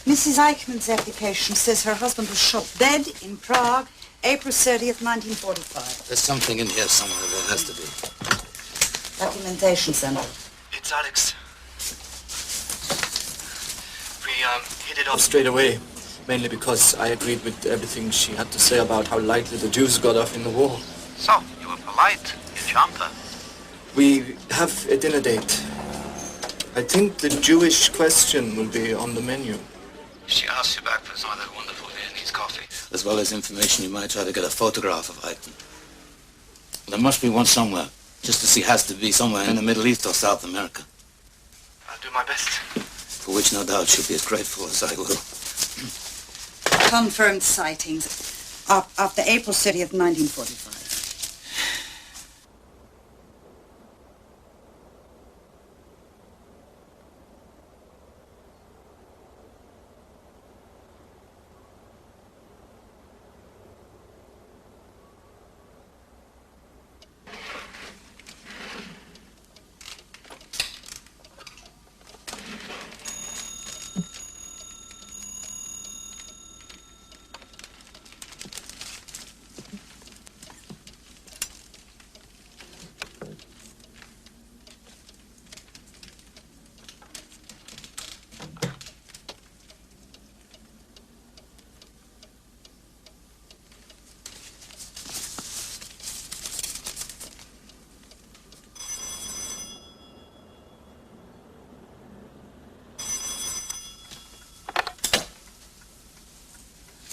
Mrs. Eichmann's application says her husband was shot dead in Prague, April 30th, 1945. There's something in here somewhere. There has to be. Documentation Center. It's Alex. We hit it off straight away. Mainly because I agreed with everything she had to say about how lightly the Jews got off in the war. So, you were polite. You charmed her. We have a dinner date. I think the Jewish question will be on the menu. She asked you back for some of that wonderful Viennese coffee. As well as information, you might try to get a photograph of Eichen. There must be one somewhere. Just as he has to be somewhere in the Middle East or South America. I'll do my best. For which no doubt she'll be as grateful as I will. Confirmed sightings of the April 30th, 1945.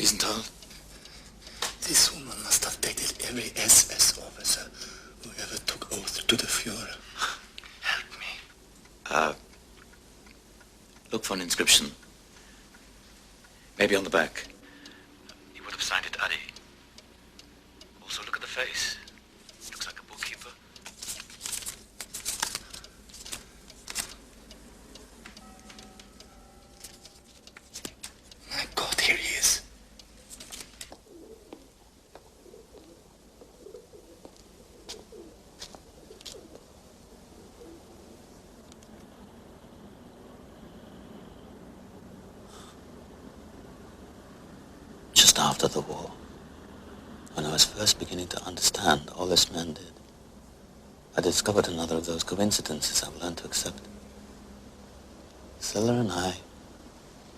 Wiesenthal? This woman must have dated every SS officer who ever took oath to the Fuhrer. Help me. Look for an inscription. Maybe on the back. He would have signed it Adi. Also look at the face. Looks like a bookkeeper. My God, here he is. Just after the war, when I was first beginning to understand all this man did, I discovered another of those coincidences I've learned to accept. Siller and I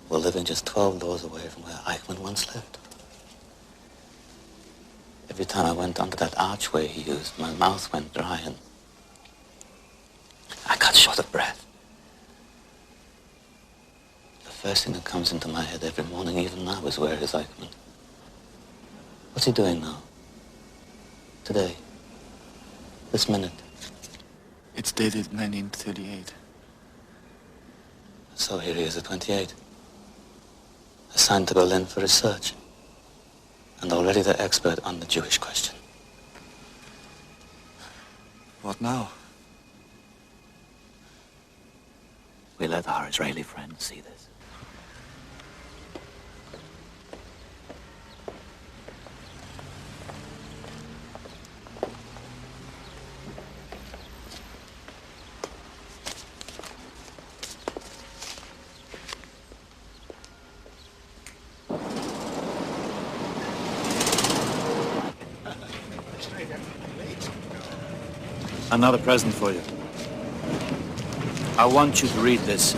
were living just 12 doors away from where Eichmann once lived. Every time I went under that archway he used, my mouth went dry and I got short of breath. The first thing that comes into my head every morning, even now, is where is Eichmann? What's he doing now? Today? This minute? It's dated 1938. So here he is at 28. Assigned to Berlin for research. And already the expert on the Jewish question. What now? We let our Israeli friends see this. Another present for you. I want you to read this.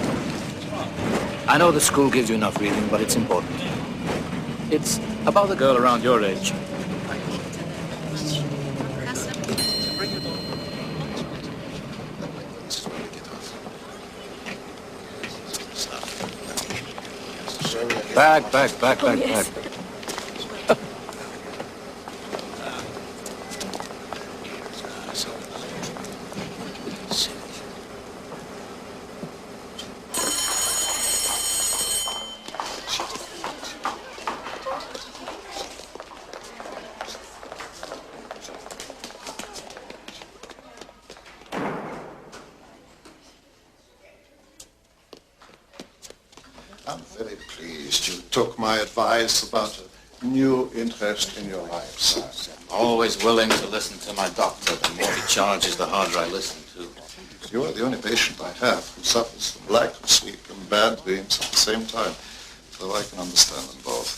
I know the school gives you enough reading, but it's important. It's about a girl around your age. Back. I'm very pleased you took my advice about a new interest in your life, sir. Always willing to listen to my doctor. The more he charges, the harder I listen to. You are the only patient I have who suffers from lack of sleep and bad dreams at the same time, so I can understand them both.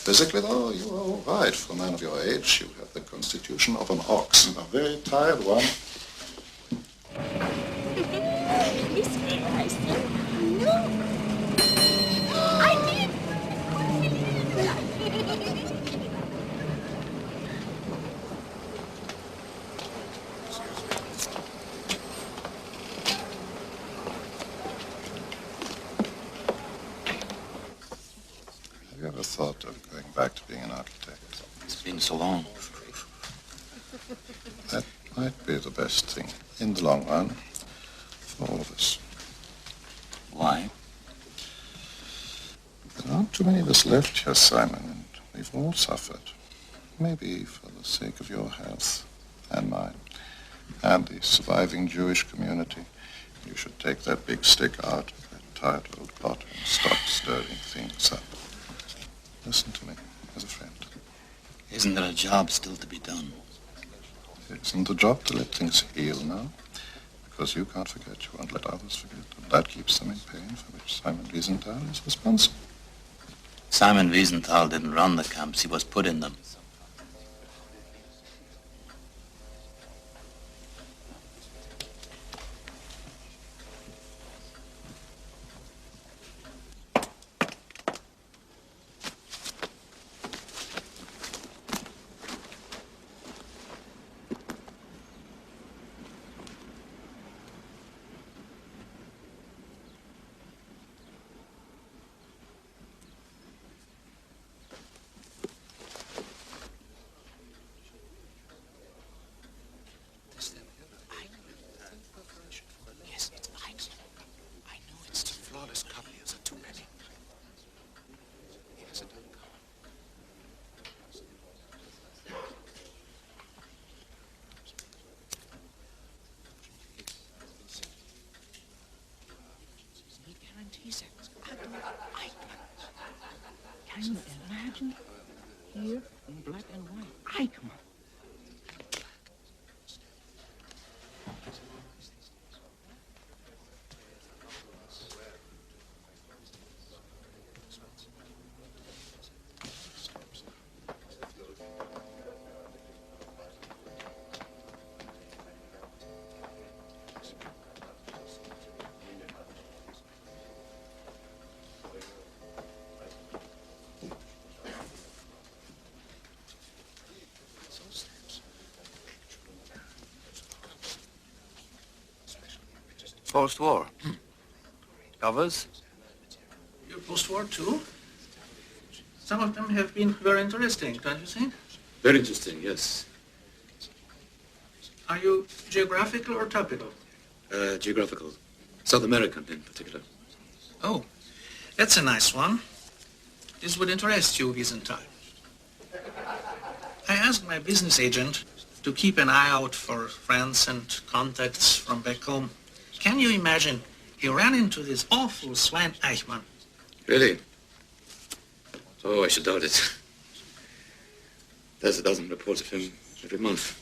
Physically, though, you are all right for a man of your age. You have the constitution of an ox, and a very tired one. It's very nice. No. I did. thought of going back to being an architect? It's been so long. That might be the best thing in the long run for all of us. Why? There aren't too many of us left here, Simon, and we've all suffered. Maybe for the sake of your health and mine and the surviving Jewish community, you should take that big stick out of that tired old plot and stop stirring things up. Listen to me as a friend. Isn't there a job still to be done? Isn't the job to let things heal now? Because you can't forget, you won't let others forget. And that keeps them in pain, for which Simon Wiesenthal is responsible. Simon Wiesenthal didn't run the camps, he was put in them. Can you imagine? Here in black and white. Eichmann. Post-war. Covers? Your post-war too? Some of them have been very interesting, don't you think? Very interesting, yes. Are you geographical or topical? Geographical. South American in particular. Oh, that's a nice one. This would interest you, Wiesenthal. I asked my business agent to keep an eye out for friends and contacts from back home. Can you imagine? He ran into this awful swine Eichmann. Really? Oh, I should doubt it. There's a dozen reports of him every month.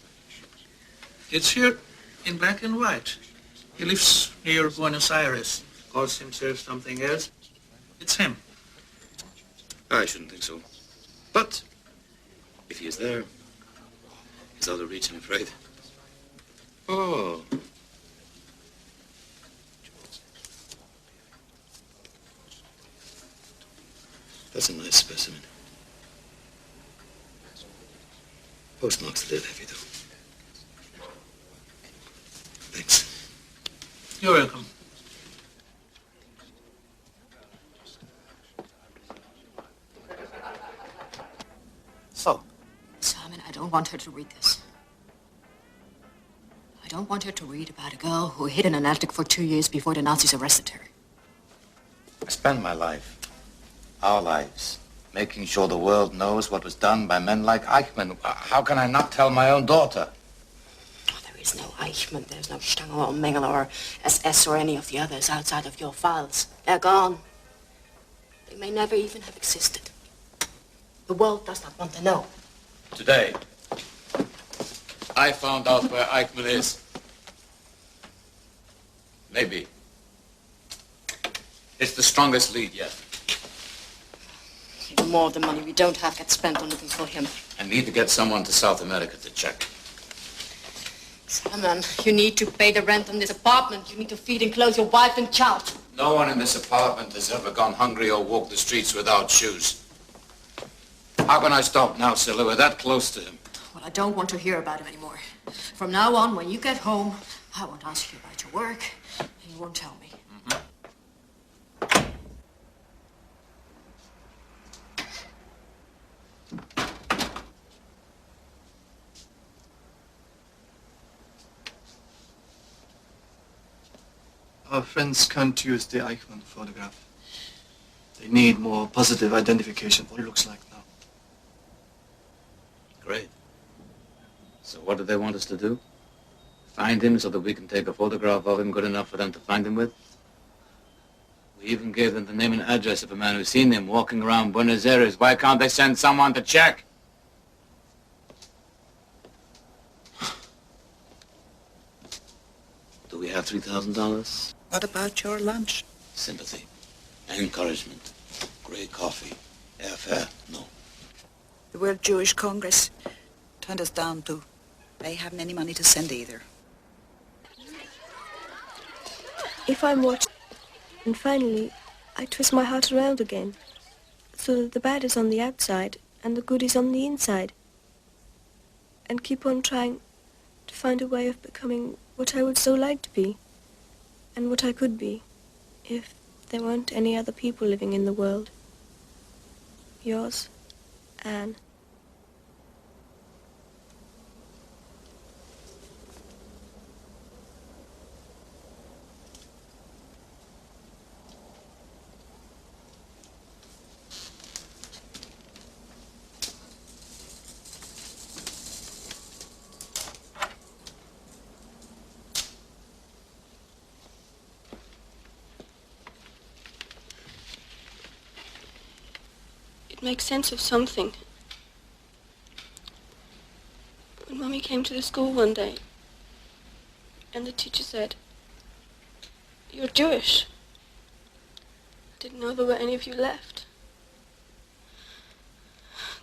It's here in black and white. He lives near Buenos Aires. Calls himself something else. It's him. I shouldn't think so. But if he is there, he's out of reach, I'm afraid. Oh. That's a nice specimen. Postmark's a little heavy, though. Thanks. You're welcome. So? Simon, I don't want her to read this. I don't want her to read about a girl who hid in an attic for 2 years before the Nazis arrested her. I spent my life, our lives, making sure the world knows what was done by men like Eichmann. How can I not tell my own daughter? Oh, there is no Eichmann, there's no Stangl or Mengele or SS or any of the others outside of your files. They're gone. They may never even have existed. The world does not want to know. Today, I found out where Eichmann is. Maybe. It's the strongest lead yet. The more of the money we don't have gets spent on looking for him. I need to get someone to South America to check. Simon, you need to pay the rent on this apartment. You need to feed and clothe your wife and child. No one in this apartment has ever gone hungry or walked the streets without shoes. How can I stop now, Scylla? We're that close to him. Well, I don't want to hear about him anymore. From now on, when you get home, I won't ask you about your work, and you won't tell me. Our friends can't use the Eichmann photograph. They need more positive identification of what it looks like now. Great. So what do they want us to do? Find him so that we can take a photograph of him good enough for them to find him with? We even gave them the name and address of a man who's seen him walking around Buenos Aires. Why can't they send someone to check? Do we have $3,000? What about your lunch? Sympathy, encouragement, great coffee, airfare, no. The World Jewish Congress turned us down too. They haven't any money to send either. If I'm watched, and finally I twist my heart around again, so that the bad is on the outside and the good is on the inside, and keep on trying to find a way of becoming what I would so like to be, and what I could be, if there weren't any other people living in the world. Yours, Anne. Make sense of something. When Mummy came to the school one day, and the teacher said, "You're Jewish." I didn't know there were any of you left.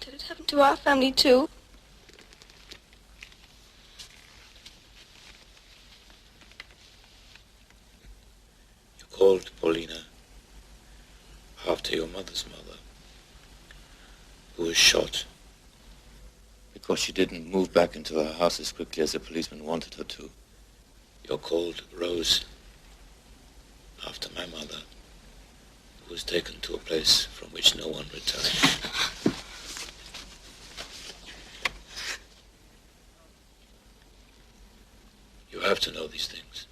Did it happen to our family too? You called Paulina after your mother's mother, who was shot because she didn't move back into her house as quickly as the policeman wanted her to. You're called Rose after my mother, who was taken to a place from which no one returned. You have to know these things.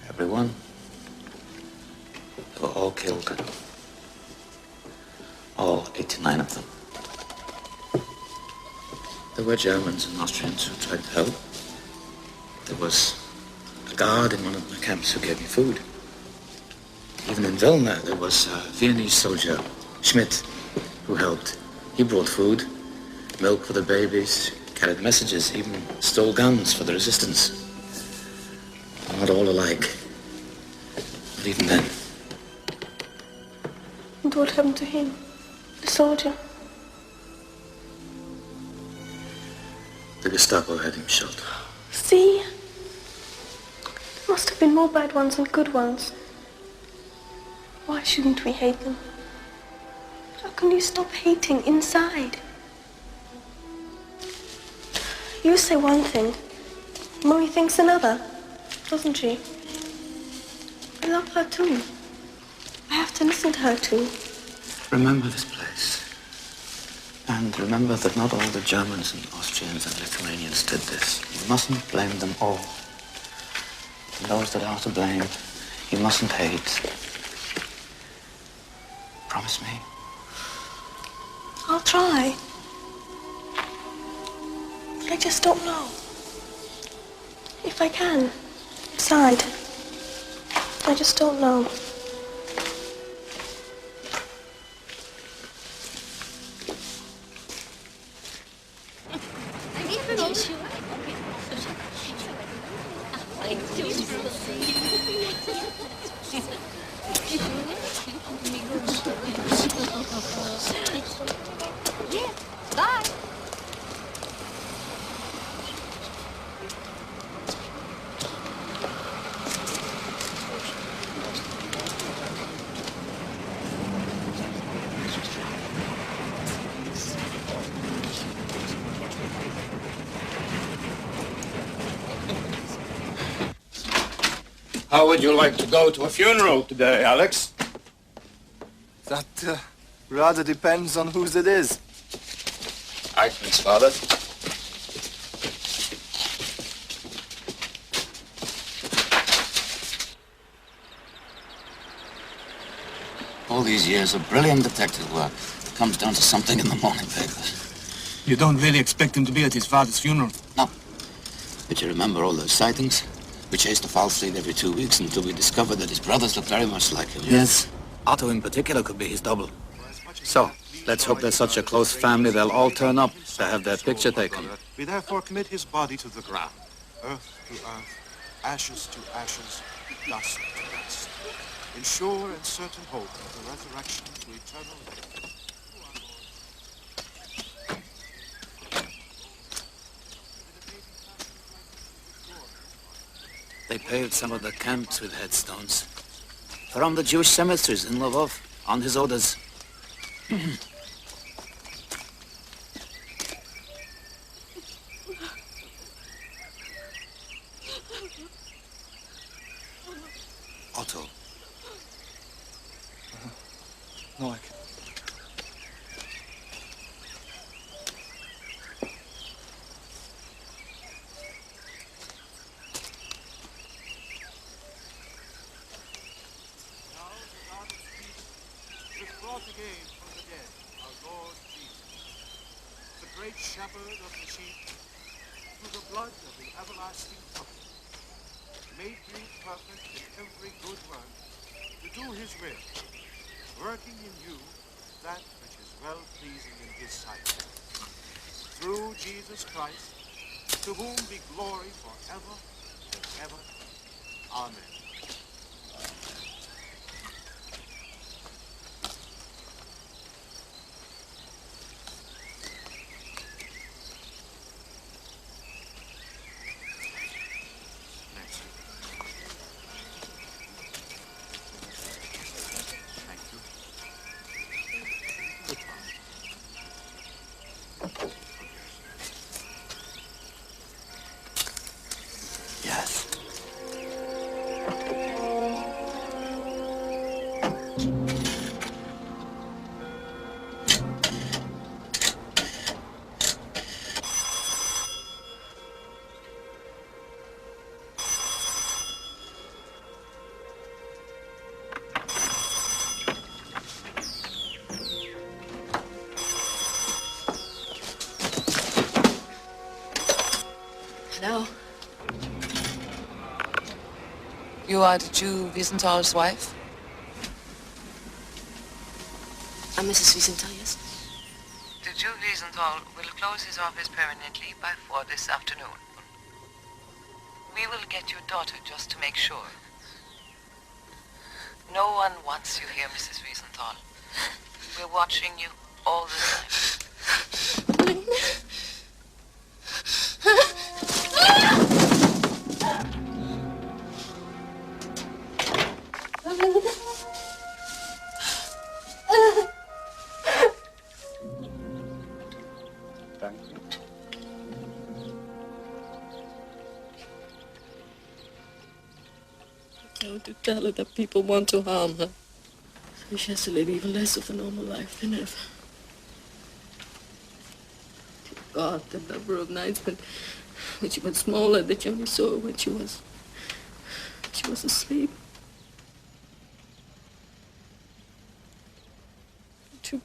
Everyone. They were all killed. All 89 of them. There were Germans and Austrians who tried to help. There was a guard in one of my camps who gave me food. Even in Vilna, there was a Viennese soldier, Schmidt, who helped. He brought food, milk for the babies, carried messages, even stole guns for the resistance. Not all alike. But even then. And what happened to him? The soldier? The Gestapo had him shot. See? There must have been more bad ones than good ones. Why shouldn't we hate them? How can you stop hating inside? You say one thing, Mummy thinks another, doesn't she? I love her too. I have to listen to her too. Remember this place. And remember that not all the Germans and Austrians and Lithuanians did this. You mustn't blame them all. And those that are to blame, you mustn't hate. Promise me? I'll try. But I just don't know. If I can, inside. I just don't know. Bye. How would you like to go to a funeral today, Alex? That rather depends on whose it is. Eichmann's father. All these years of brilliant detective work comes down to something in the morning papers. You don't really expect him to be at his father's funeral? No. But you remember all those sightings? We chased the Foul Street every 2 weeks until we discovered that his brothers looked very much like him. Yes. Otto in particular could be his double. So, let's hope they're such a close family they'll all turn up to have their picture taken. We therefore commit his body to the ground, earth to earth, ashes to ashes, dust to dust, in sure and certain hope of the resurrection to eternal life. They paved some of the camps with headstones. From the Jewish cemeteries in Lvov, on his orders. Otto. No, I can't. Again from the dead, our Lord Jesus, the great shepherd of the sheep, through the blood of the everlasting covenant, made you perfect in every good work, to do his will, working in you that which is well-pleasing in his sight. Through Jesus Christ, to whom be glory forever and ever. Amen. Yes. Hello. You are the Jew Wiesenthal's wife? I'm Mrs. Wiesenthal, yes? The Jew Wiesenthal will close his office permanently by 4 this afternoon. We will get your daughter just to make sure. No one wants you here, Mrs. Wiesenthal. We're watching you all the time. Thank you. I want to tell her that people want to harm her. So she has to live even less of a normal life than ever. God, the number of nights when she was smaller that you only saw her when she was asleep. Too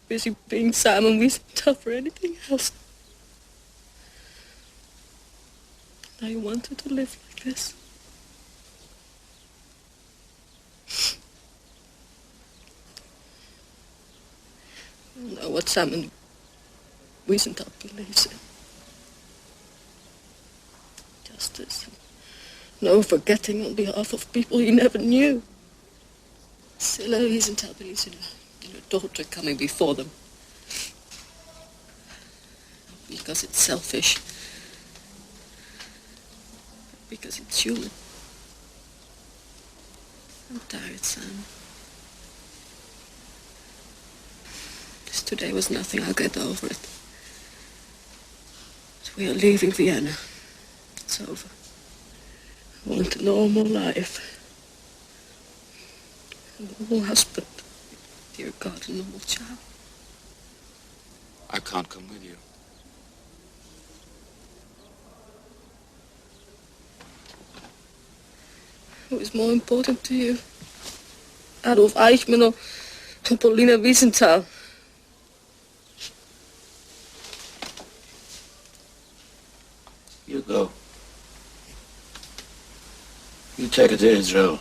busy being Simon Wiesenthal for anything else. Now you want her to live like this. I don't know what Simon Wiesenthal believes in. Justice. No forgetting on behalf of people he never knew. Scylla Wiesenthal believes in her daughter coming before them. Not because it's selfish. But because it's human. I'm tired, Simon. This today was nothing. I'll get over it. But we are leaving Vienna. It's over. I want a normal life. A normal husband. Dear God, a normal child. I can't come with you. Who is more important to you? Adolf Eichmann or Paulina Wiesenthal? You go. You take it to Israel.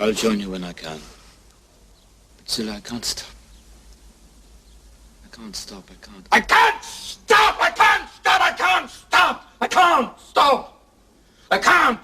I'll join you when I can. But still, I can't stop. I can't stop. I can't. I can't stop! I can't stop! I can't stop! I can't stop! I can't!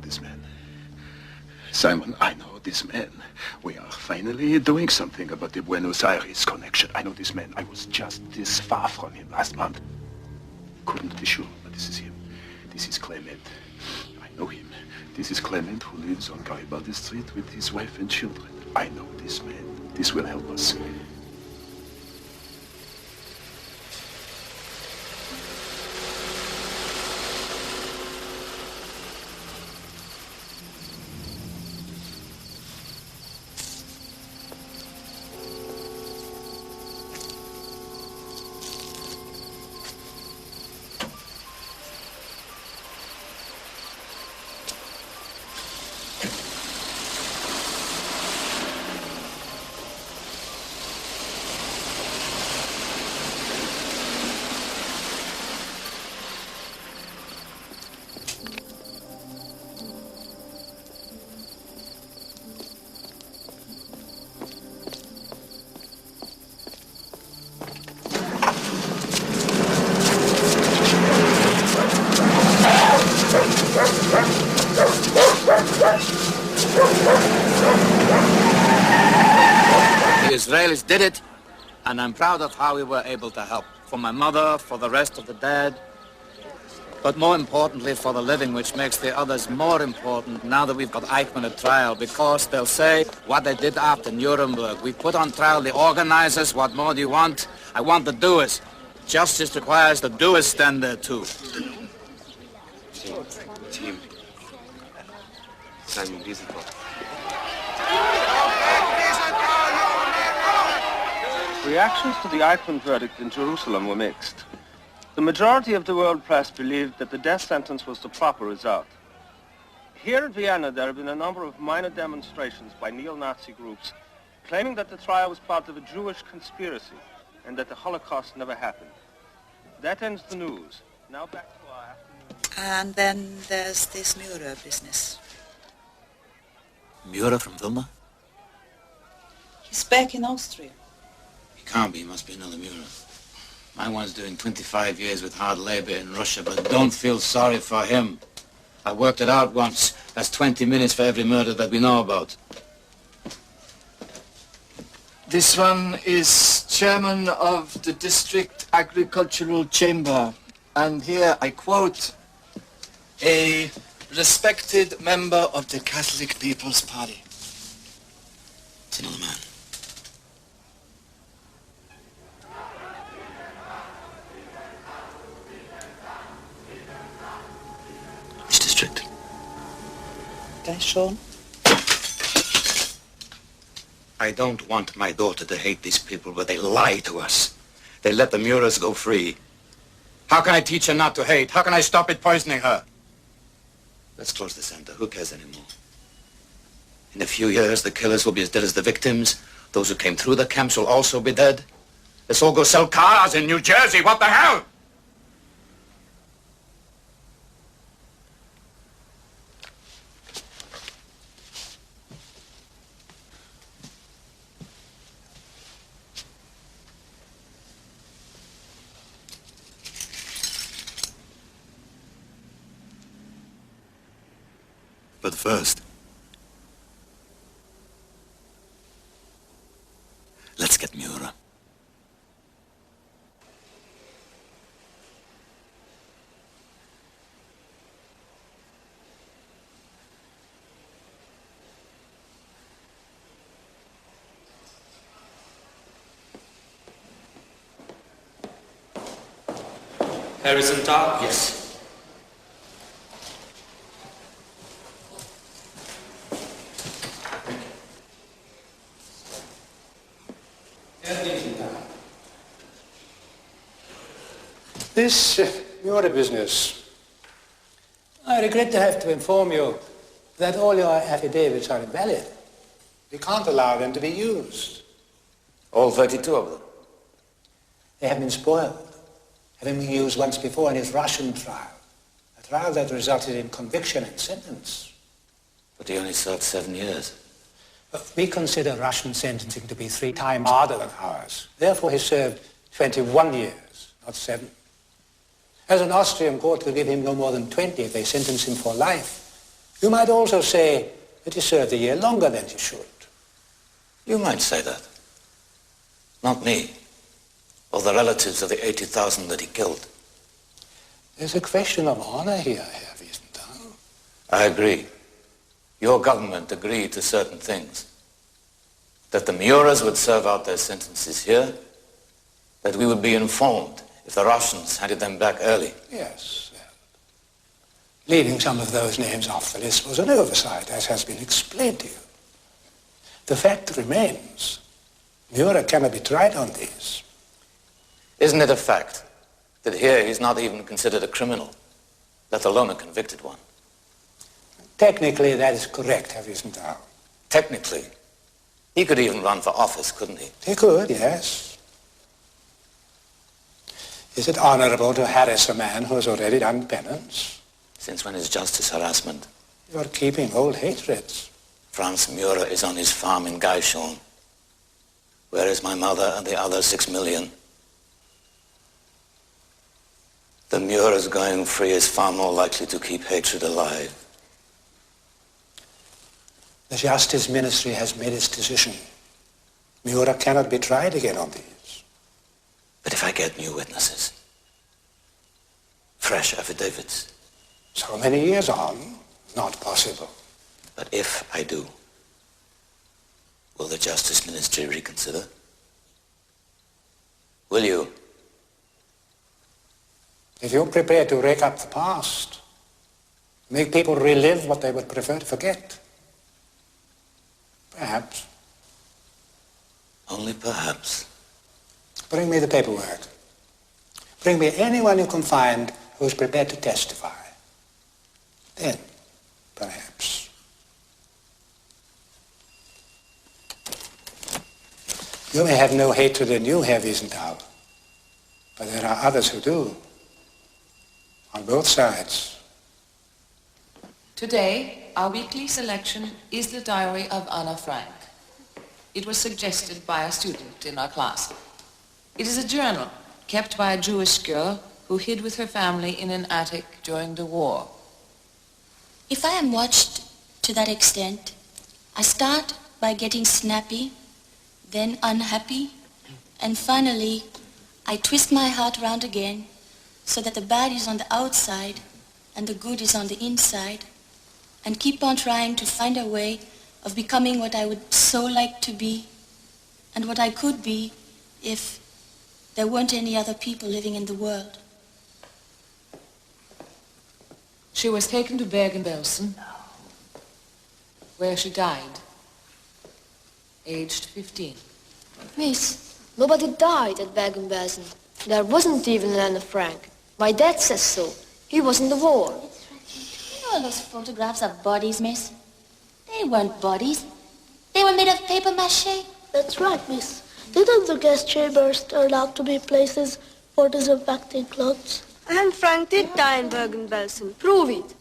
This man. Simon, I know this man. We are finally doing something about the Buenos Aires connection. I know this man. I was just this far from him last month. Couldn't be sure, but this is him. This is Clement. I know him. This is Clement who lives on Garibaldi Street with his wife and children. I know this man. This will help us. The Israelis did it, and I'm proud of how we were able to help. For my mother, for the rest of the dead, but more importantly for the living, which makes the others more important now that we've got Eichmann at trial, because they'll say what they did after Nuremberg. We put on trial the organizers. What more do you want? I want the doers. Justice requires the doers stand there too. Team. Simon Wiesenthal. Reactions to the Eichmann verdict in Jerusalem were mixed. The majority of the world press believed that the death sentence was the proper result. Here in Vienna, there have been a number of minor demonstrations by neo-Nazi groups claiming that the trial was part of a Jewish conspiracy and that the Holocaust never happened. That ends the news. Now back to our afternoon. And then there's this Murer business. Murer from Vilna? He's back in Austria. He can't be. He must be another Murer. My one's doing 25 years with hard labor in Russia, but don't feel sorry for him. I worked it out once. That's 20 minutes for every murder that we know about. This one is chairman of the District Agricultural Chamber. And here I quote, a respected member of the Catholic People's Party. It's another man. Which district? Sean? I don't want my daughter to hate these people, but they lie to us. They let the Murers go free. How can I teach her not to hate? How can I stop it poisoning her? Let's close the center. Who cares anymore? In a few years, the killers will be as dead as the victims. Those who came through the camps will also be dead. Let's all go sell cars in New Jersey. What the hell? But first, let's get Mura. Wiesenthal? Yes. This Mura business. I regret to have to inform you that all your affidavits are invalid. We can't allow them to be used. All 32 of them? They have been spoiled, having been used once before in his Russian trial, a trial that resulted in conviction and sentence. But he only served 7 years. We consider Russian sentencing to be 3 times harder than ours. Therefore, he served 21 years, not 7. As an Austrian court will give him no more than 20 if they sentence him for life. You might also say that he served a year longer than he should. You might say that. Not me, or the relatives of the 80,000 that he killed. There's a question of honor here, Herr Wiesenthal. I agree. Your government agreed to certain things. That the Muras would serve out their sentences here, that we would be informed if the Russians handed them back early. Yes. Leaving some of those names off the list was an oversight, as has been explained to you. The fact remains, Mura cannot be tried on these. Isn't it a fact that here he's not even considered a criminal, let alone a convicted one? Technically, that is correct, Herr Wiesenthal. Technically? He could even run for office, couldn't he? He could, yes. Is it honorable to harass a man who has already done penance? Since when is justice harassment? You are keeping old hatreds. Franz Mura is on his farm in Gaichon. Where is my mother and the other 6 million? The Muras going free is far more likely to keep hatred alive. The Justice Ministry has made its decision. Mura cannot be tried again on these. But if I get new witnesses, fresh affidavits. So many years on, not possible. But if I do, will the Justice Ministry reconsider? Will you? If you're prepared to rake up the past, make people relive what they would prefer to forget, perhaps. Only perhaps. Bring me the paperwork. Bring me anyone you can find who is prepared to testify. Then, perhaps. You may have no hatred in you, Herr Wiesenthal, but there are others who do. On both sides. Today, our weekly selection is the diary of Anna Frank. It was suggested by a student in our class. It is a journal kept by a Jewish girl who hid with her family in an attic during the war. If I am watched to that extent, I start by getting snappy, then unhappy, and finally I twist my heart round again so that the bad is on the outside and the good is on the inside, and keep on trying to find a way of becoming what I would so like to be and what I could be if there weren't any other people living in the world. She was taken to Bergen-Belsen, where she died, aged 15. Miss, nobody died at Bergen-Belsen. There wasn't even an Anne Frank. My dad says so. He was in the war. You know all those photographs of bodies, miss? They weren't bodies. They were made of paper mache. That's right, miss. Didn't the gas chambers turn out to be places for disinfecting clothes? Anne Frank did die in Bergen-Belsen. Prove it.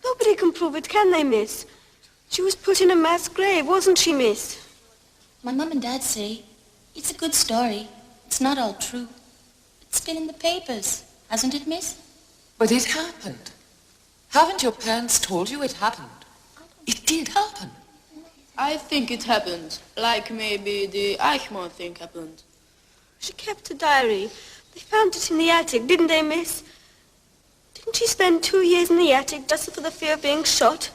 Nobody can prove it, can they, miss? She was put in a mass grave, wasn't she, miss? My mum and dad say it's a good story. It's not all true. It's been in the papers, hasn't it, miss? But it happened. Haven't your parents told you it happened? It did happen. I think it happened, like maybe the Eichmann thing happened. She kept a diary. They found it in the attic, didn't they, miss? Didn't she spend 2 years in the attic just for the fear of being shot?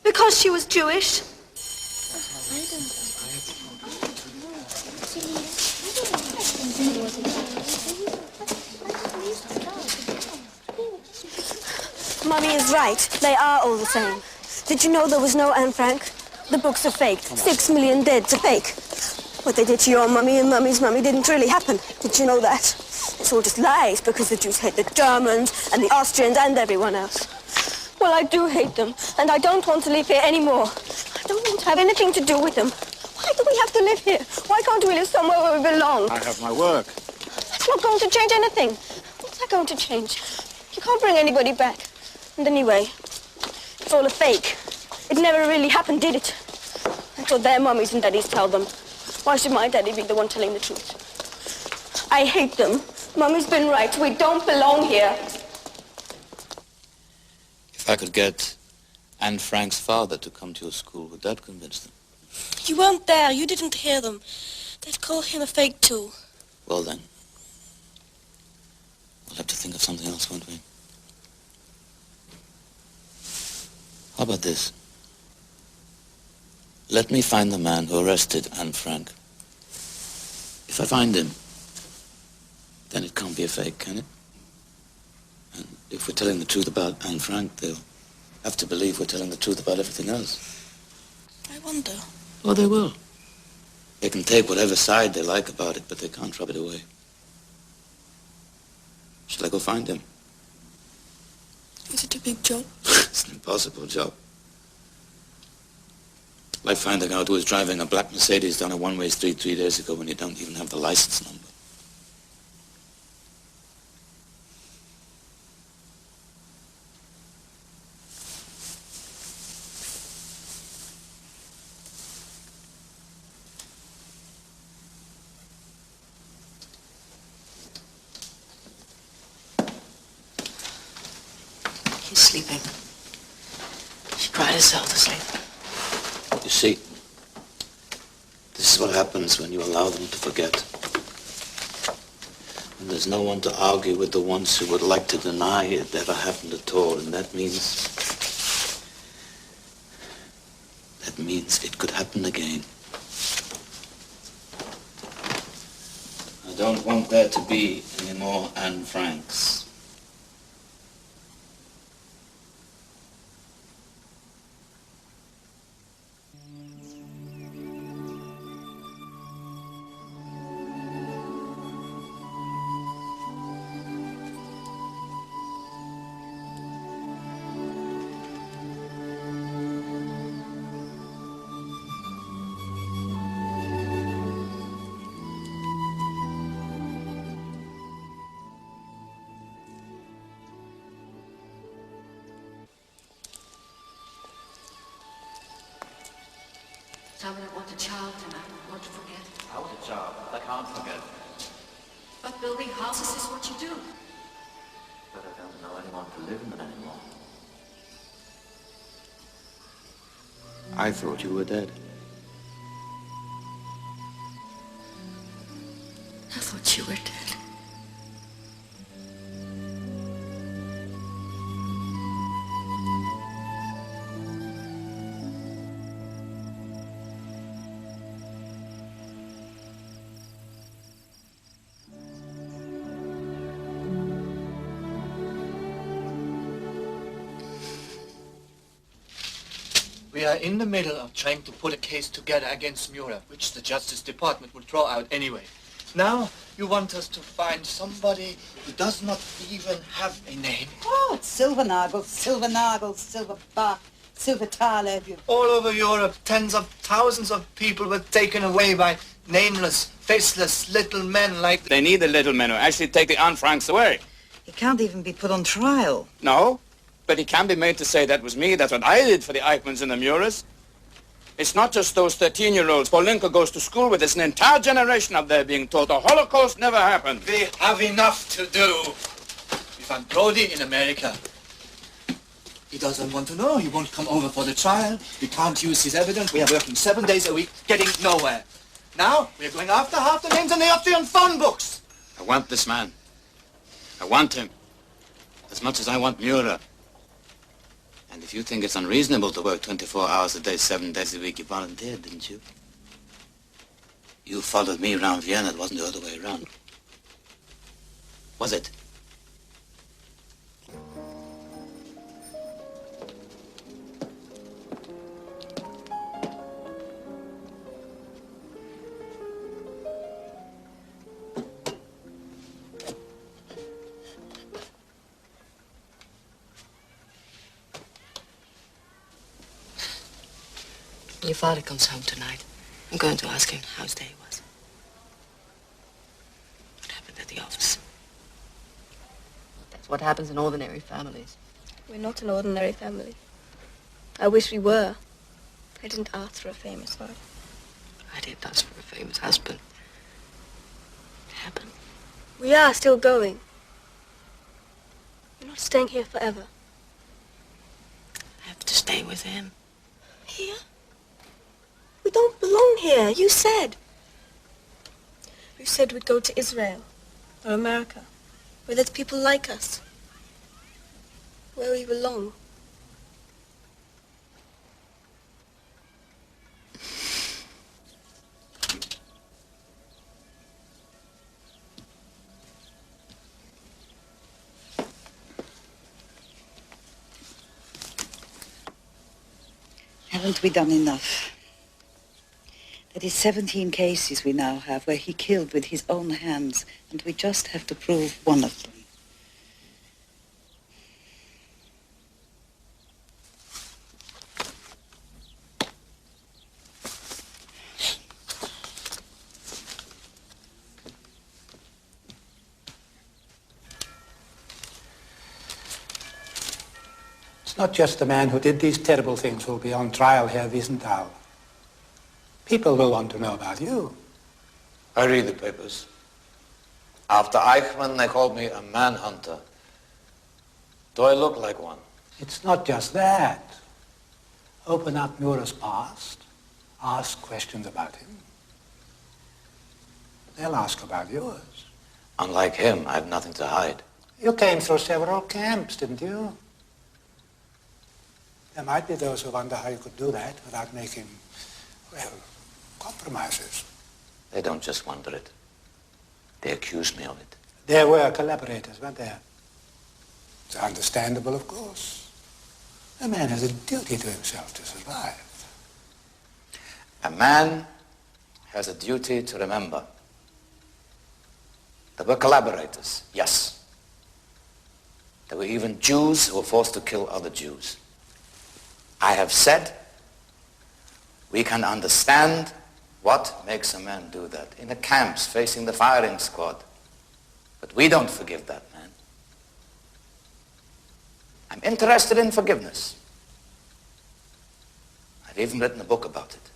Because she was Jewish? Mummy is right. They are all the same. Did you know there was no Anne Frank? The books are fake. 6 million dead's a fake. What they did to your mummy and mummy's mummy didn't really happen. Did you know that? It's all just lies because the Jews hate the Germans and the Austrians and everyone else. Well, I do hate them, and I don't want to live here anymore. I don't want to have anything to do with them. Why do we have to live here? Why can't we live somewhere where we belong? I have my work. That's not going to change anything. What's that going to change? You can't bring anybody back. And anyway, it's all a fake. It never really happened, did it? That's what their mummies and daddies tell them. Why should my daddy be the one telling the truth? I hate them. Mummy's been right. We don't belong here. If I could get Anne Frank's father to come to your school, would that convince them? You weren't there. You didn't hear them. They'd call him a fake too. Well then, we'll have to think of something else, won't we? How about this? Let me find the man who arrested Anne Frank. If I find him, then it can't be a fake, can it? And if we're telling the truth about Anne Frank, they'll have to believe we're telling the truth about everything else. I wonder. Oh, they will. They can take whatever side they like about it, but they can't rub it away. Shall I go find him? Is it a big job? It's an impossible job. Like finding out who was driving a black Mercedes down a one-way street 3 days ago when you don't even have the license number. He's sleeping. She cried herself to sleep. You see, this is what happens when you allow them to forget. And there's no one to argue with the ones who would like to deny it ever happened at all, and that means it could happen again. I don't want there to be any more Anne Franks. Simon, I want a child and I want to forget. I want a child, but I can't forget. But building houses is what you do. But I don't know anyone to live in them anymore. I thought you were dead. I thought you were dead. We are in the middle of trying to put a case together against Muir, which the Justice Department will throw out anyway. Now, you want us to find somebody who does not even have a name. Oh, it's Silvernagel, Silverbach, Silvertal. All over Europe, tens of thousands of people were taken away by nameless, faceless little men like... They need the little men who actually take the Anne Franks away. He can't even be put on trial. No, but he can be made to say that was me, that's what I did for the Eichmanns and the Muirs. It's not just those 13-year-olds Polinka goes to school with. It's an entire generation up there being taught the Holocaust never happened. We have enough to do. We found Brody in America. He doesn't want to know. He won't come over for the trial. We can't use his evidence. We are working 7 days a week, getting nowhere. Now, we're going after half the names in the Austrian phone books. I want this man. I want him. As much as I want Muir. And if you think it's unreasonable to work 24 hours a day, 7 days a week, you volunteered, didn't you? You followed me around Vienna. It wasn't the other way around. Was it? When your father comes home tonight, I'm going to ask him how his day was. What happened at the office? That's what happens in ordinary families. We're not an ordinary family. I wish we were. I didn't ask for a famous wife. I didn't ask for a famous husband. It happened. We are still going. We're not staying here forever. I have to stay with him. Here? We don't belong here. You said. You said we'd go to Israel or America, where there's people like us, where we belong. Haven't we done enough? That is 17 cases we now have where he killed with his own hands, and we just have to prove one of them. It's not just the man who did these terrible things who will be on trial, Herr Wiesenthal. People will want to know about you. I read the papers. After Eichmann, they called me a manhunter. Do I look like one? It's not just that. Open up Muir's past. Ask questions about him. They'll ask about yours. Unlike him, I have nothing to hide. You came through several camps, didn't you? There might be those who wonder how you could do that without making, well, compromises. They don't just wonder it. They accuse me of it. There were collaborators, weren't there? It's understandable, of course. A man has a duty to himself to survive. A man has a duty to remember. There were collaborators, yes. There were even Jews who were forced to kill other Jews. I have said we can understand what makes a man do that in the camps facing the firing squad. But we don't forgive that man. I'm interested in forgiveness. I've even written a book about it.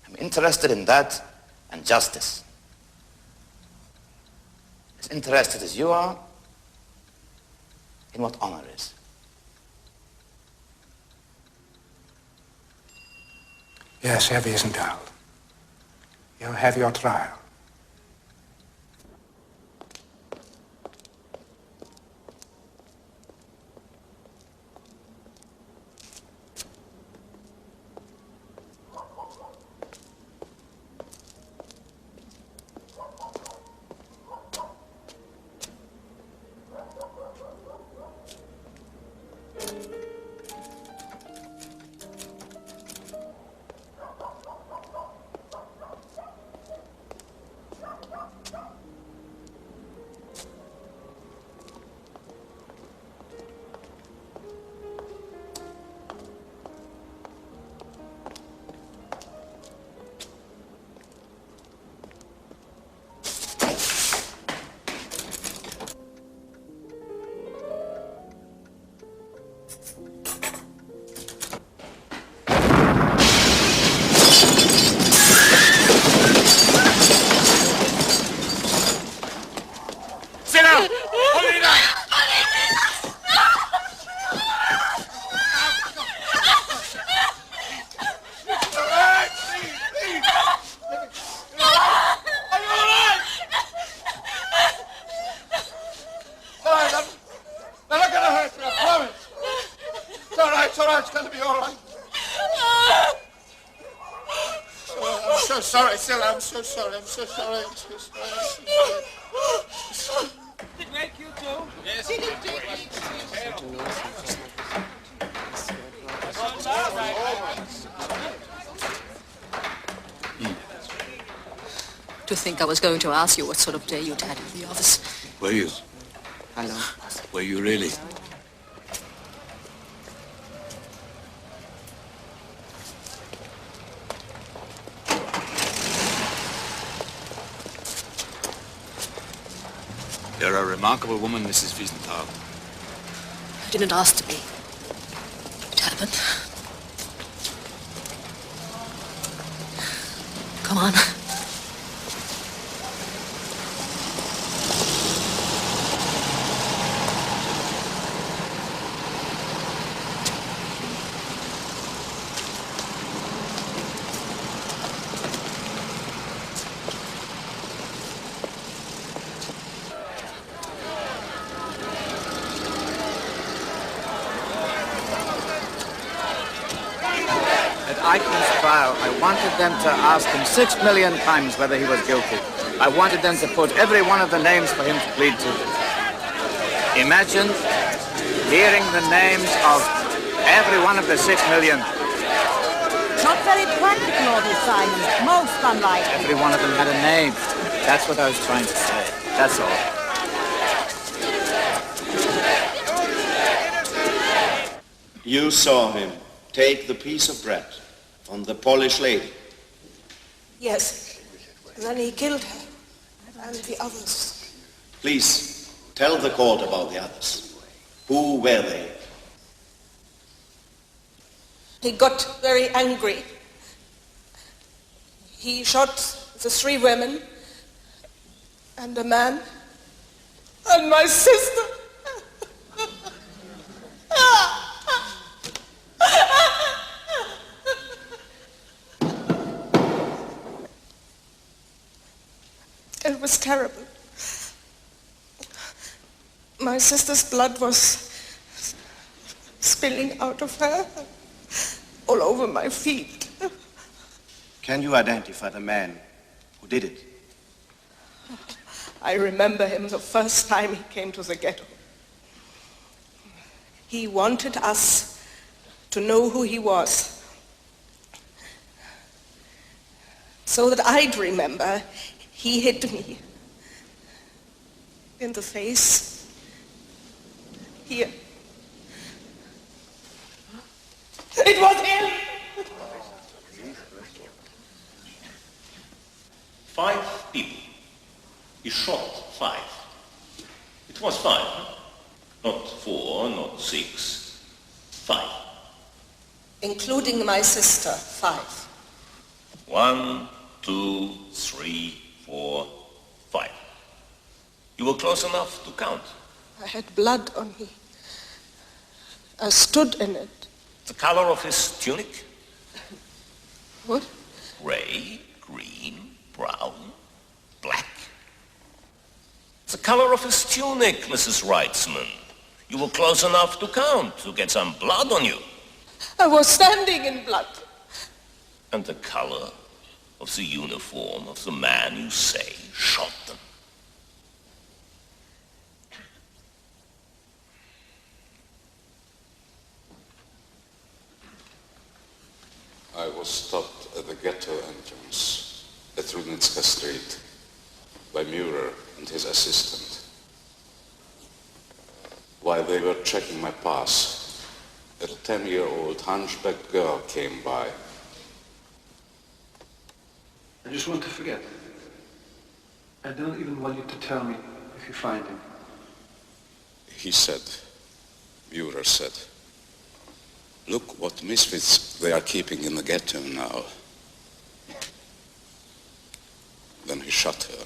I'm interested in that and justice. As interested as you are in what honor is. Yes, Herr Wiesenthal. You have your trial. sorry, Stella. I'm so sorry. I'm so sorry. I'm so sorry. Did it make you too? Yes. To think I was going to ask you what sort of day you'd had in the office. Were you? Hello. Were you really? You're a remarkable woman, Mrs. Wiesenthal. I didn't ask to be. It happened. Come on. I wanted them to ask him 6 million times whether he was guilty. I wanted them to put every one of the names for him to plead to. Imagine hearing the names of every one of the 6 million. Not very practical, Order Simon. Most unlike. Every one of them had a name. That's what I was trying to say. That's all. You saw him take the piece of bread from the Polish lady. Yes. Then he killed her and the others. Please, tell the court about the others. Who were they? He got very angry. He shot the 3 women and a man and my sister. It was terrible. My sister's blood was spilling out of her all over my feet. Can you identify the man who did it? I remember him the first time he came to the ghetto. He wanted us to know who he was. So that I'd remember, he hit me in the face, here. It was him! 5 people. He shot 5. It was 5, huh? Not 4, not 6. 5. Including my sister, 5. 1, 2, 3, 4, 5. You were close enough to count. I had blood on me. I stood in it. The color of his tunic? What? Gray, green, brown, black. The color of his tunic, Mrs. Reitzman. You were close enough to count, to get some blood on you. I was standing in blood. And the color of the uniform of the man you say shot them. I was stopped at the ghetto entrance at Rudnicka Street by Murer and his assistant. While they were checking my pass, a 10-year-old hunchback girl came by. I just want to forget. I don't even want you to tell me if you find him. He said, Murer said, "Look what misfits they are keeping in the ghetto now." Then he shot her.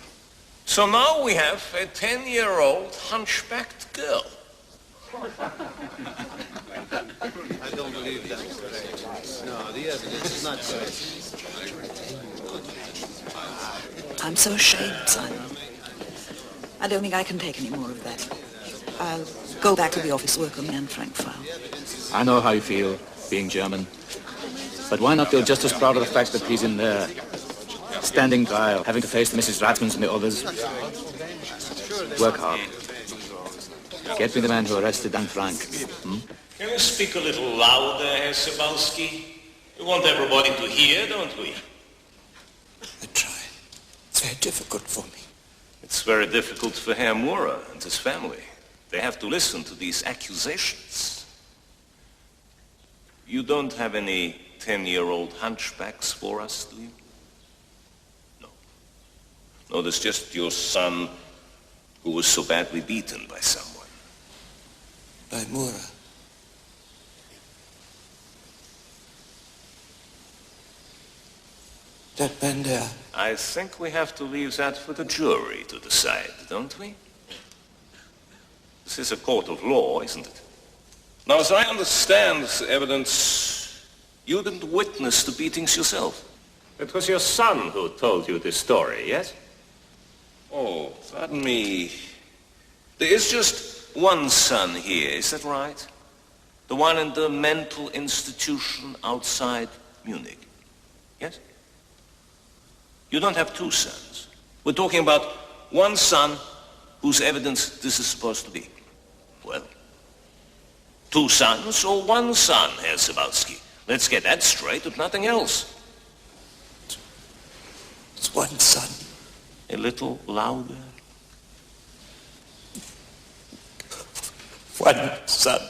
So now we have a 10-year-old hunchbacked girl. I don't believe that's correct. No, the evidence is not correct. I'm so ashamed, Simon. I don't think I can take any more of that. I'll go back to the office, work on the Anne Frank file. I know how you feel, being German. But why not feel just as proud of the fact that he's in there? Standing trial, having to face the Mrs. Ratzmans and the others. Work hard. Get me the man who arrested Anne Frank. Can you speak a little louder, Herr Sobalski? We want everybody to hear, don't we? I try. It's very difficult for me. It's very difficult for Herr Maurer and his family. They have to listen to these accusations. You don't have any 10-year-old hunchbacks for us, do you? No. No, there's just your son who was so badly beaten by someone. By Maurer. That man there. I think we have to leave that for the jury to decide, don't we? This is a court of law, isn't it? Now, as I understand the evidence, you didn't witness the beatings yourself. It was your son who told you this story, yes? Oh, pardon me. There is just one son here, is that right? The one in the mental institution outside Munich, yes? You don't have two sons. We're talking about one son whose evidence this is supposed to be. Well, two sons or one son, Herr Sobalski? Let's get that straight, if nothing else. It's one son. A little louder. One son.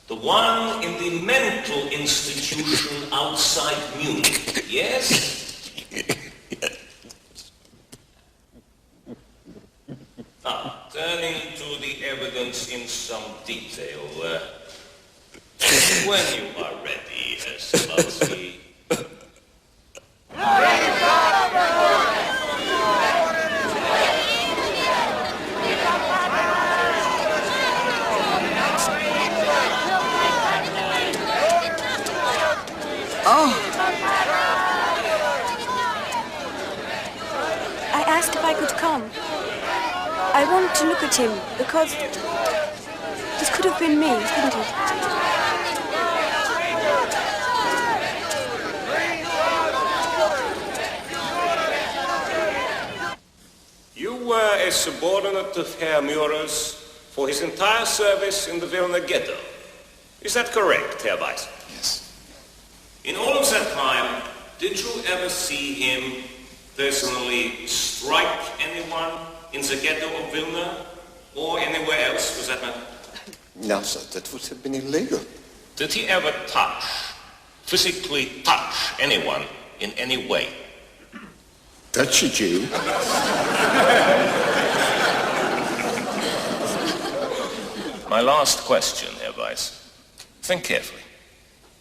The one in the mental institution outside Munich, yes? Now, turning to the evidence in some detail, when you are ready, Herr Sobalski. I asked if I could come. I wanted to look at him because this could have been me, couldn't it? You were a subordinate of Herr Muir's for his entire service in the Vilna ghetto. Is that correct, Herr Weiss? Yes. In all of that time, did you ever see him personally strike anyone in the ghetto of Vilna or anywhere else, for that matter? No, sir, that would have been illegal. Did he ever physically touch anyone in any way? Touch a Jew? My last question, Herr Weiss. Think carefully.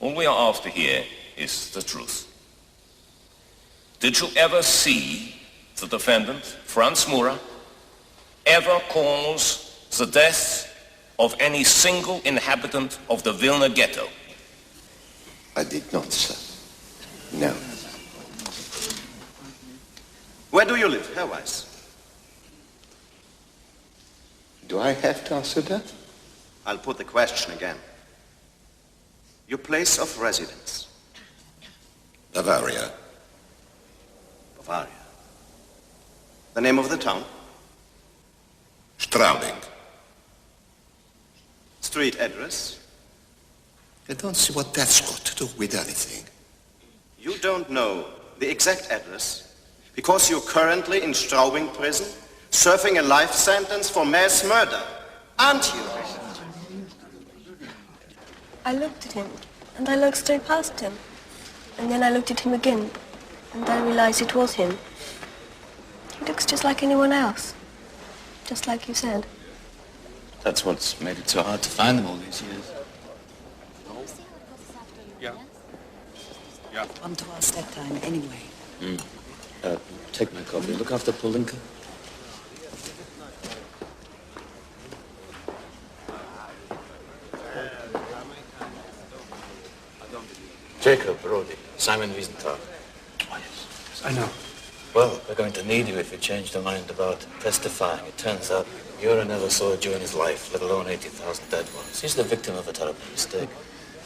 All we are after here is the truth. Did you ever see the defendant, Franz Maurer, ever cause the death of any single inhabitant of the Vilna ghetto? I did not, sir. No. Where do you live, Herr Weiss? Do I have to answer that? I'll put the question again. Your place of residence? Bavaria. Bavaria. The name of the town? Straubing. Street address? I don't see what that's got to do with anything. You don't know the exact address because you're currently in Straubing prison serving a life sentence for mass murder, aren't you? I looked at him, and I looked straight past him. And then I looked at him again, and I realized it was him. He looks just like anyone else. Just like you said. That's what's made it so hard to find them all these years. Yeah. Yeah. Come to us that time anyway. Take my coffee. Look after Polinka. Jacob, Brody, Simon Wiesenthal. Oh, yes. I know. Well, we're going to need you if you change your mind about testifying. It turns out Muir never saw a Jew in his life, let alone 80,000 dead ones. He's the victim of a terrible mistake.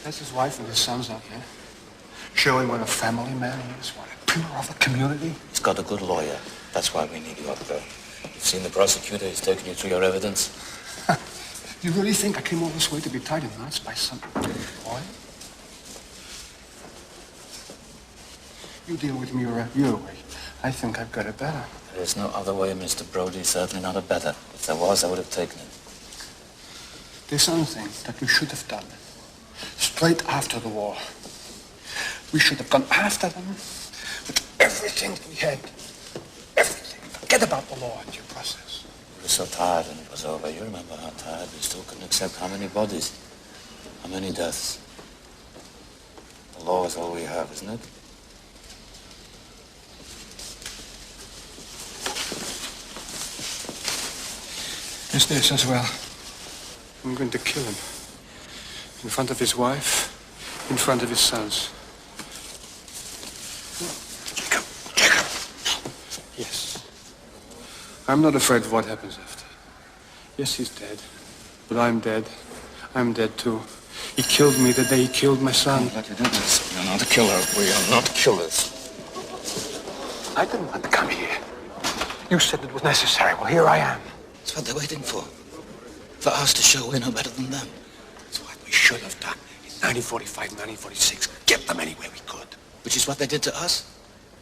That's his wife and his sons out there. Showing what a family man he is. What a prisoner of the community? He's got a good lawyer. That's why we need you up there. You've seen the prosecutor. He's taken you through your evidence. You really think I came all this way to be tied in knots by some boy? You deal with Mura your way. I think I've got it better. There is no other way, Mr. Brody. Certainly not a better. If there was, I would have taken it. There's something that we should have done straight after the war. We should have gone after them with everything we had. Everything. Forget about the law and due process. We were so tired when it was over. You remember how tired we still couldn't accept how many bodies, how many deaths. The law is all we have, isn't it? It's this as well. I'm going to kill him. In front of his wife, in front of his sons. Jacob! Yes. I'm not afraid of what happens after. Yes, he's dead. But I'm dead. I'm dead too. He killed me the day he killed my son. Don't let you do this. You're not a killer. We are not killers. I didn't want to come here. You said it was necessary. Well, here I am. That's what they're waiting for. For us to show we're no better than them. That's what we should have done in 1945, 1946. Get them anywhere we could. Which is what they did to us.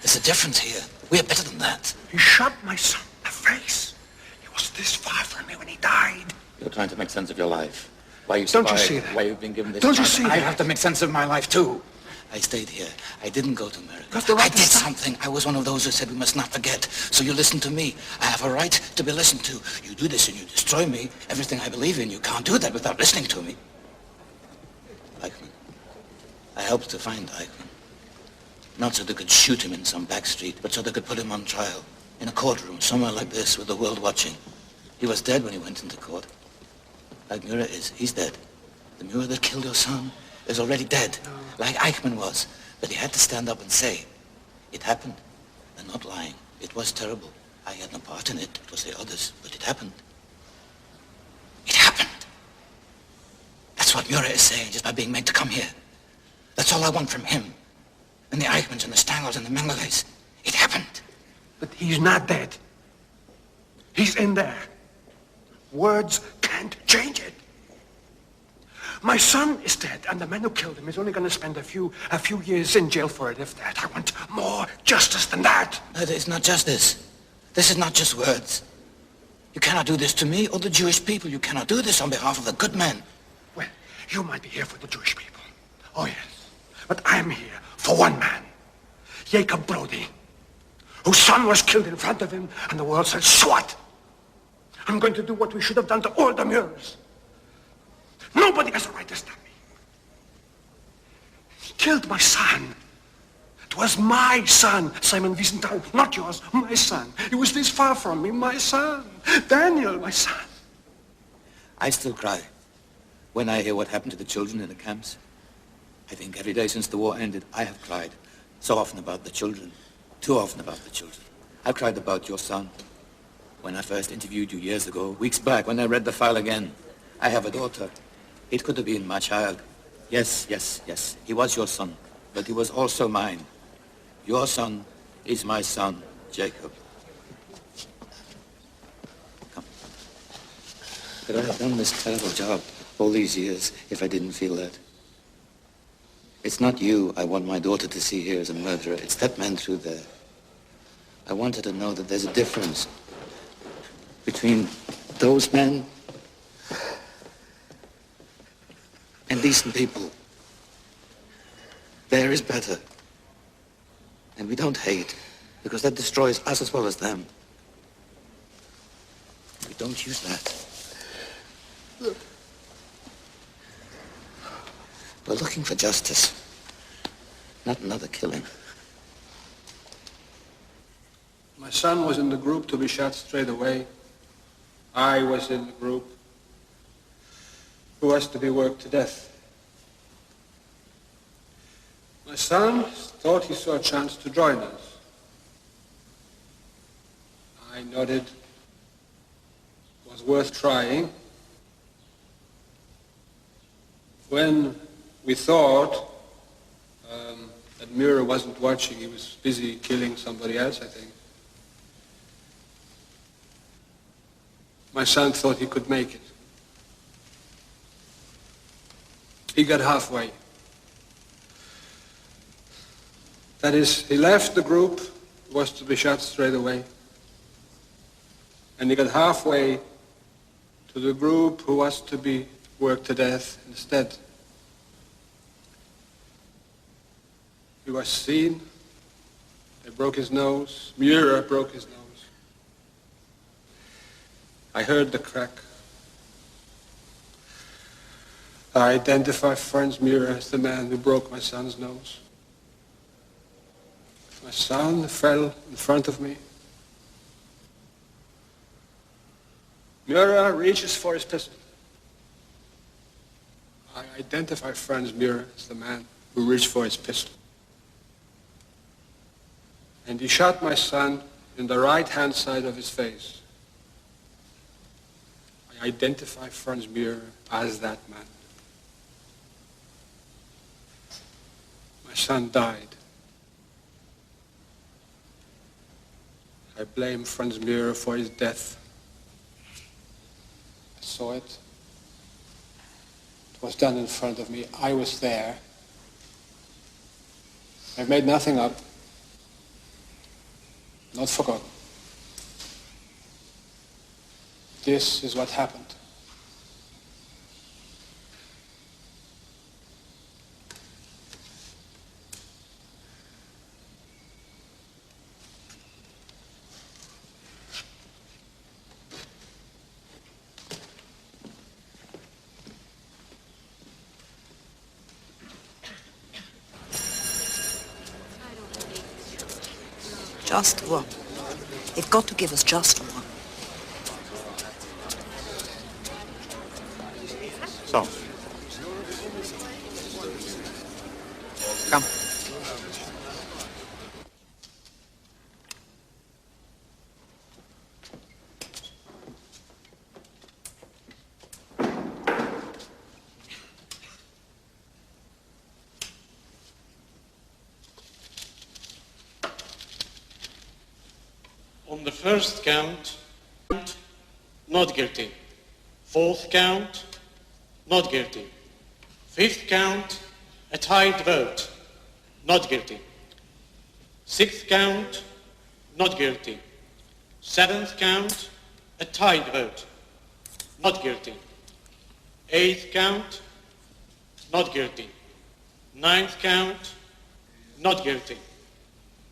There's a difference here. We're better than that. He shot my son in the face. He was this far from me when he died. You're trying to make sense of your life. Why you Don't you survived, see that? why you've been given this Don't you chance. see I that? have to make sense of my life too. I stayed here. I didn't go to America. I did something. I was one of those who said we must not forget. So you listen to me. I have a right to be listened to. You do this and you destroy me. Everything I believe in. You can't do that without listening to me. Eichmann. I helped to find Eichmann. Not so they could shoot him in some back street, but so they could put him on trial. In a courtroom, somewhere like this, with the world watching. He was dead when he went into court. Like Mura is. He's dead. The Mura that killed your son is already dead, like Eichmann was. But he had to stand up and say, it happened. They're not lying. It was terrible. I had no part in it. It was the others. But it happened. It happened. That's what Mura is saying, just by being made to come here. That's all I want from him. And the Eichmanns and the Stangels and the Mengeles. It happened. But he's not dead. He's in there. Words can't change it. My son is dead, and the man who killed him is only going to spend a few years in jail for it, if that. I want more justice than that. No, it's not justice. This is not just words. You cannot do this to me or the Jewish people. You cannot do this on behalf of the good men. Well, you might be here for the Jewish people. Oh, yes. But I'm here for one man. Jacob Brody, whose son was killed in front of him, and the world said, so what? I'm going to do what we should have done to all the Muras. Nobody has a right to stop me. He killed my son. It was my son, Simon Wiesenthal, not yours, my son. He was this far from me, my son. Daniel, my son. I still cry when I hear what happened to the children in the camps. I think every day since the war ended, I have cried so often about the children, too often about the children. I've cried about your son. When I first interviewed you years ago, weeks back, when I read the file again, I have a daughter. It could have been my child. Yes, yes, yes. He was your son, but he was also mine. Your son is my son, Jacob. Come. Could I have done this terrible job all these years if I didn't feel that? It's not you I want my daughter to see here as a murderer. It's that man through there. I want her to know that there's a difference between those men and decent people. There is better. And we don't hate, because that destroys us as well as them. We don't use that. We're looking for justice, not another killing. My son was in the group to be shot straight away. I was in the group who was to be worked to death. My son thought he saw a chance to join us. I nodded. It was worth trying. When we thought that Muir wasn't watching. He was busy killing somebody else, I think. My son thought he could make it. He got halfway. That is, he left the group, was to be shot straight away. And he got halfway to the group who was to be worked to death instead. He was seen. They broke his nose. Muir broke his nose. I heard the crack. I identified Franz Muir as the man who broke my son's nose. My son fell in front of me. Muir reaches for his pistol. I identified Franz Muir as the man who reached for his pistol. And he shot my son in the right-hand side of his face. I identify Franz Muir as that man. My son died. I blame Franz Muir for his death. I saw it. It was done in front of me. I was there. I've made nothing up. Not forgotten. This is what happened. Just one. They've got to give us just one. So. Come. On the first count, not guilty. Fourth count, not guilty. Fifth count, a tied vote, not guilty. Sixth count, not guilty. Seventh count, a tied vote, not guilty. Eighth count, not guilty. Ninth count, not guilty.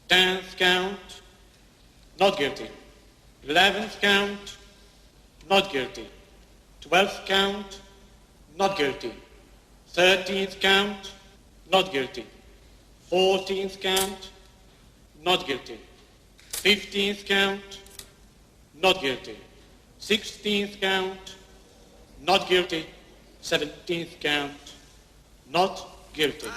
10th count, not guilty. 11th count, not guilty. 12th count, not guilty. 13th count, not guilty. 14th count, not guilty. 15th count, not guilty. 16th count, not guilty. 17th count, not guilty.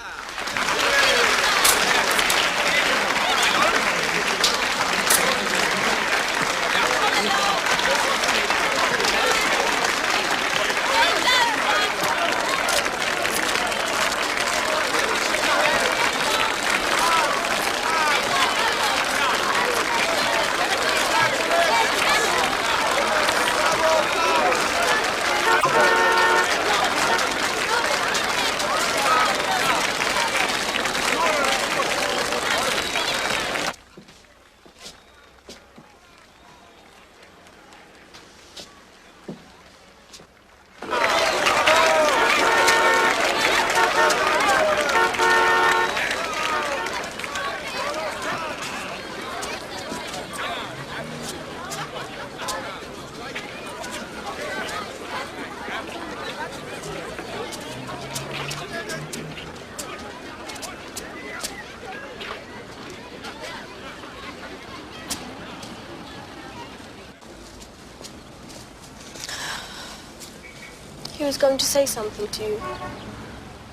He was going to say something to you.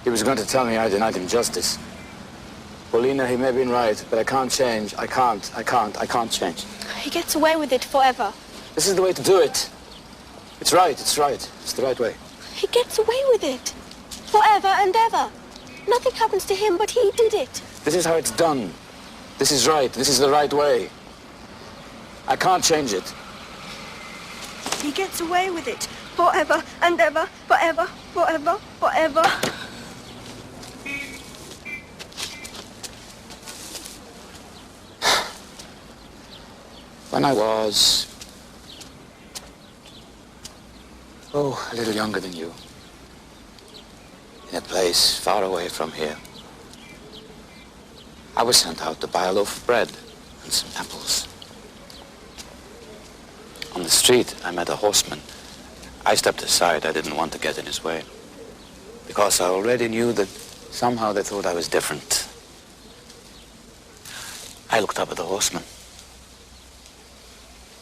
He was going to tell me I denied him justice. Paulina, he may have been right, but I can't change. I can't change. He gets away with it forever. This is the way to do it. It's right. It's the right way. He gets away with it. Forever and ever. Nothing happens to him, but he did it. This is how it's done. This is right. This is the right way. I can't change it. He gets away with it. Forever and ever, forever, forever, forever. When I was, a little younger than you, in a place far away from here, I was sent out to buy a loaf of bread and some apples. On the street, I met a horseman. I stepped aside. I didn't want to get in his way, because I already knew that somehow they thought I was different. I looked up at the horseman.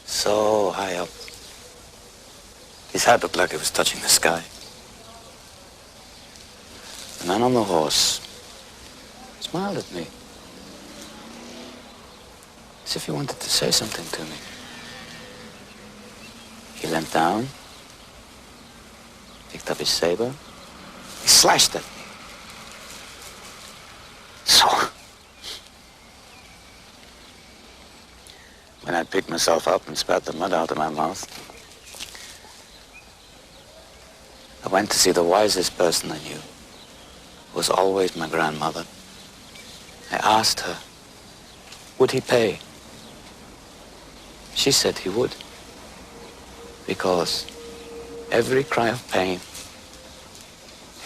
So high up. His hat looked like it was touching the sky. The man on the horse smiled at me, as if he wanted to say something to me. He leant down, picked up his saber, he slashed at me. So, when I picked myself up and spat the mud out of my mouth, I went to see the wisest person I knew, who was always my grandmother. I asked her, would he pay? She said he would, because every cry of pain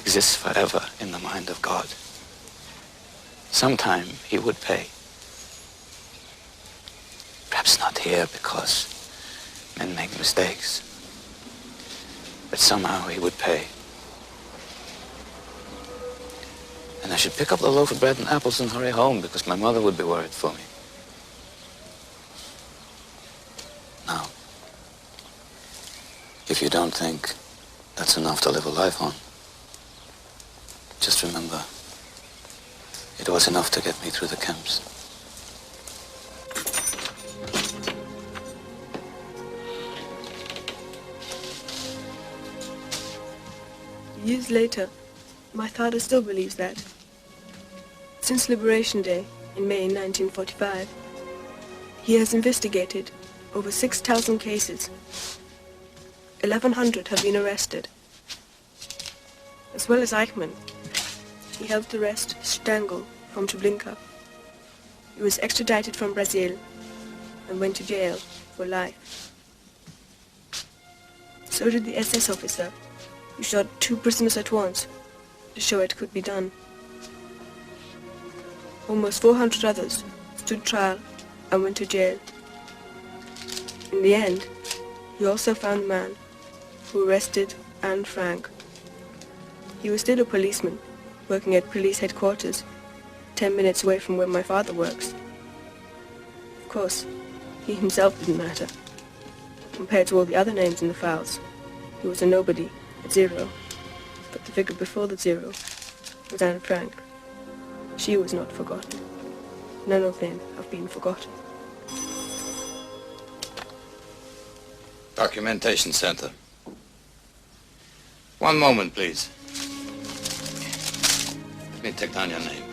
exists forever in the mind of God. Sometime he would pay. Perhaps not here, because men make mistakes. But somehow he would pay. And I should pick up the loaf of bread and apples and hurry home, because my mother would be worried for me. Now, if you don't think that's enough to live a life on, just remember, it was enough to get me through the camps. Years later, my father still believes that. Since Liberation Day in May 1945, he has investigated over 6,000 cases. 1,100 have been arrested. As well as Eichmann, he helped arrest Stangl from Treblinka. He was extradited from Brazil and went to jail for life. So did the SS officer, who shot 2 prisoners at once to show it could be done. Almost 400 others stood trial and went to jail. In the end, he also found the man who arrested Anne Frank. He was still a policeman, working at police headquarters, 10 minutes away from where my father works. Of course, he himself didn't matter. Compared to all the other names in the files, he was a nobody, a zero. But the figure before the zero was Anne Frank. She was not forgotten. None of them have been forgotten. Documentation Center. One moment, please. Let me take down your name.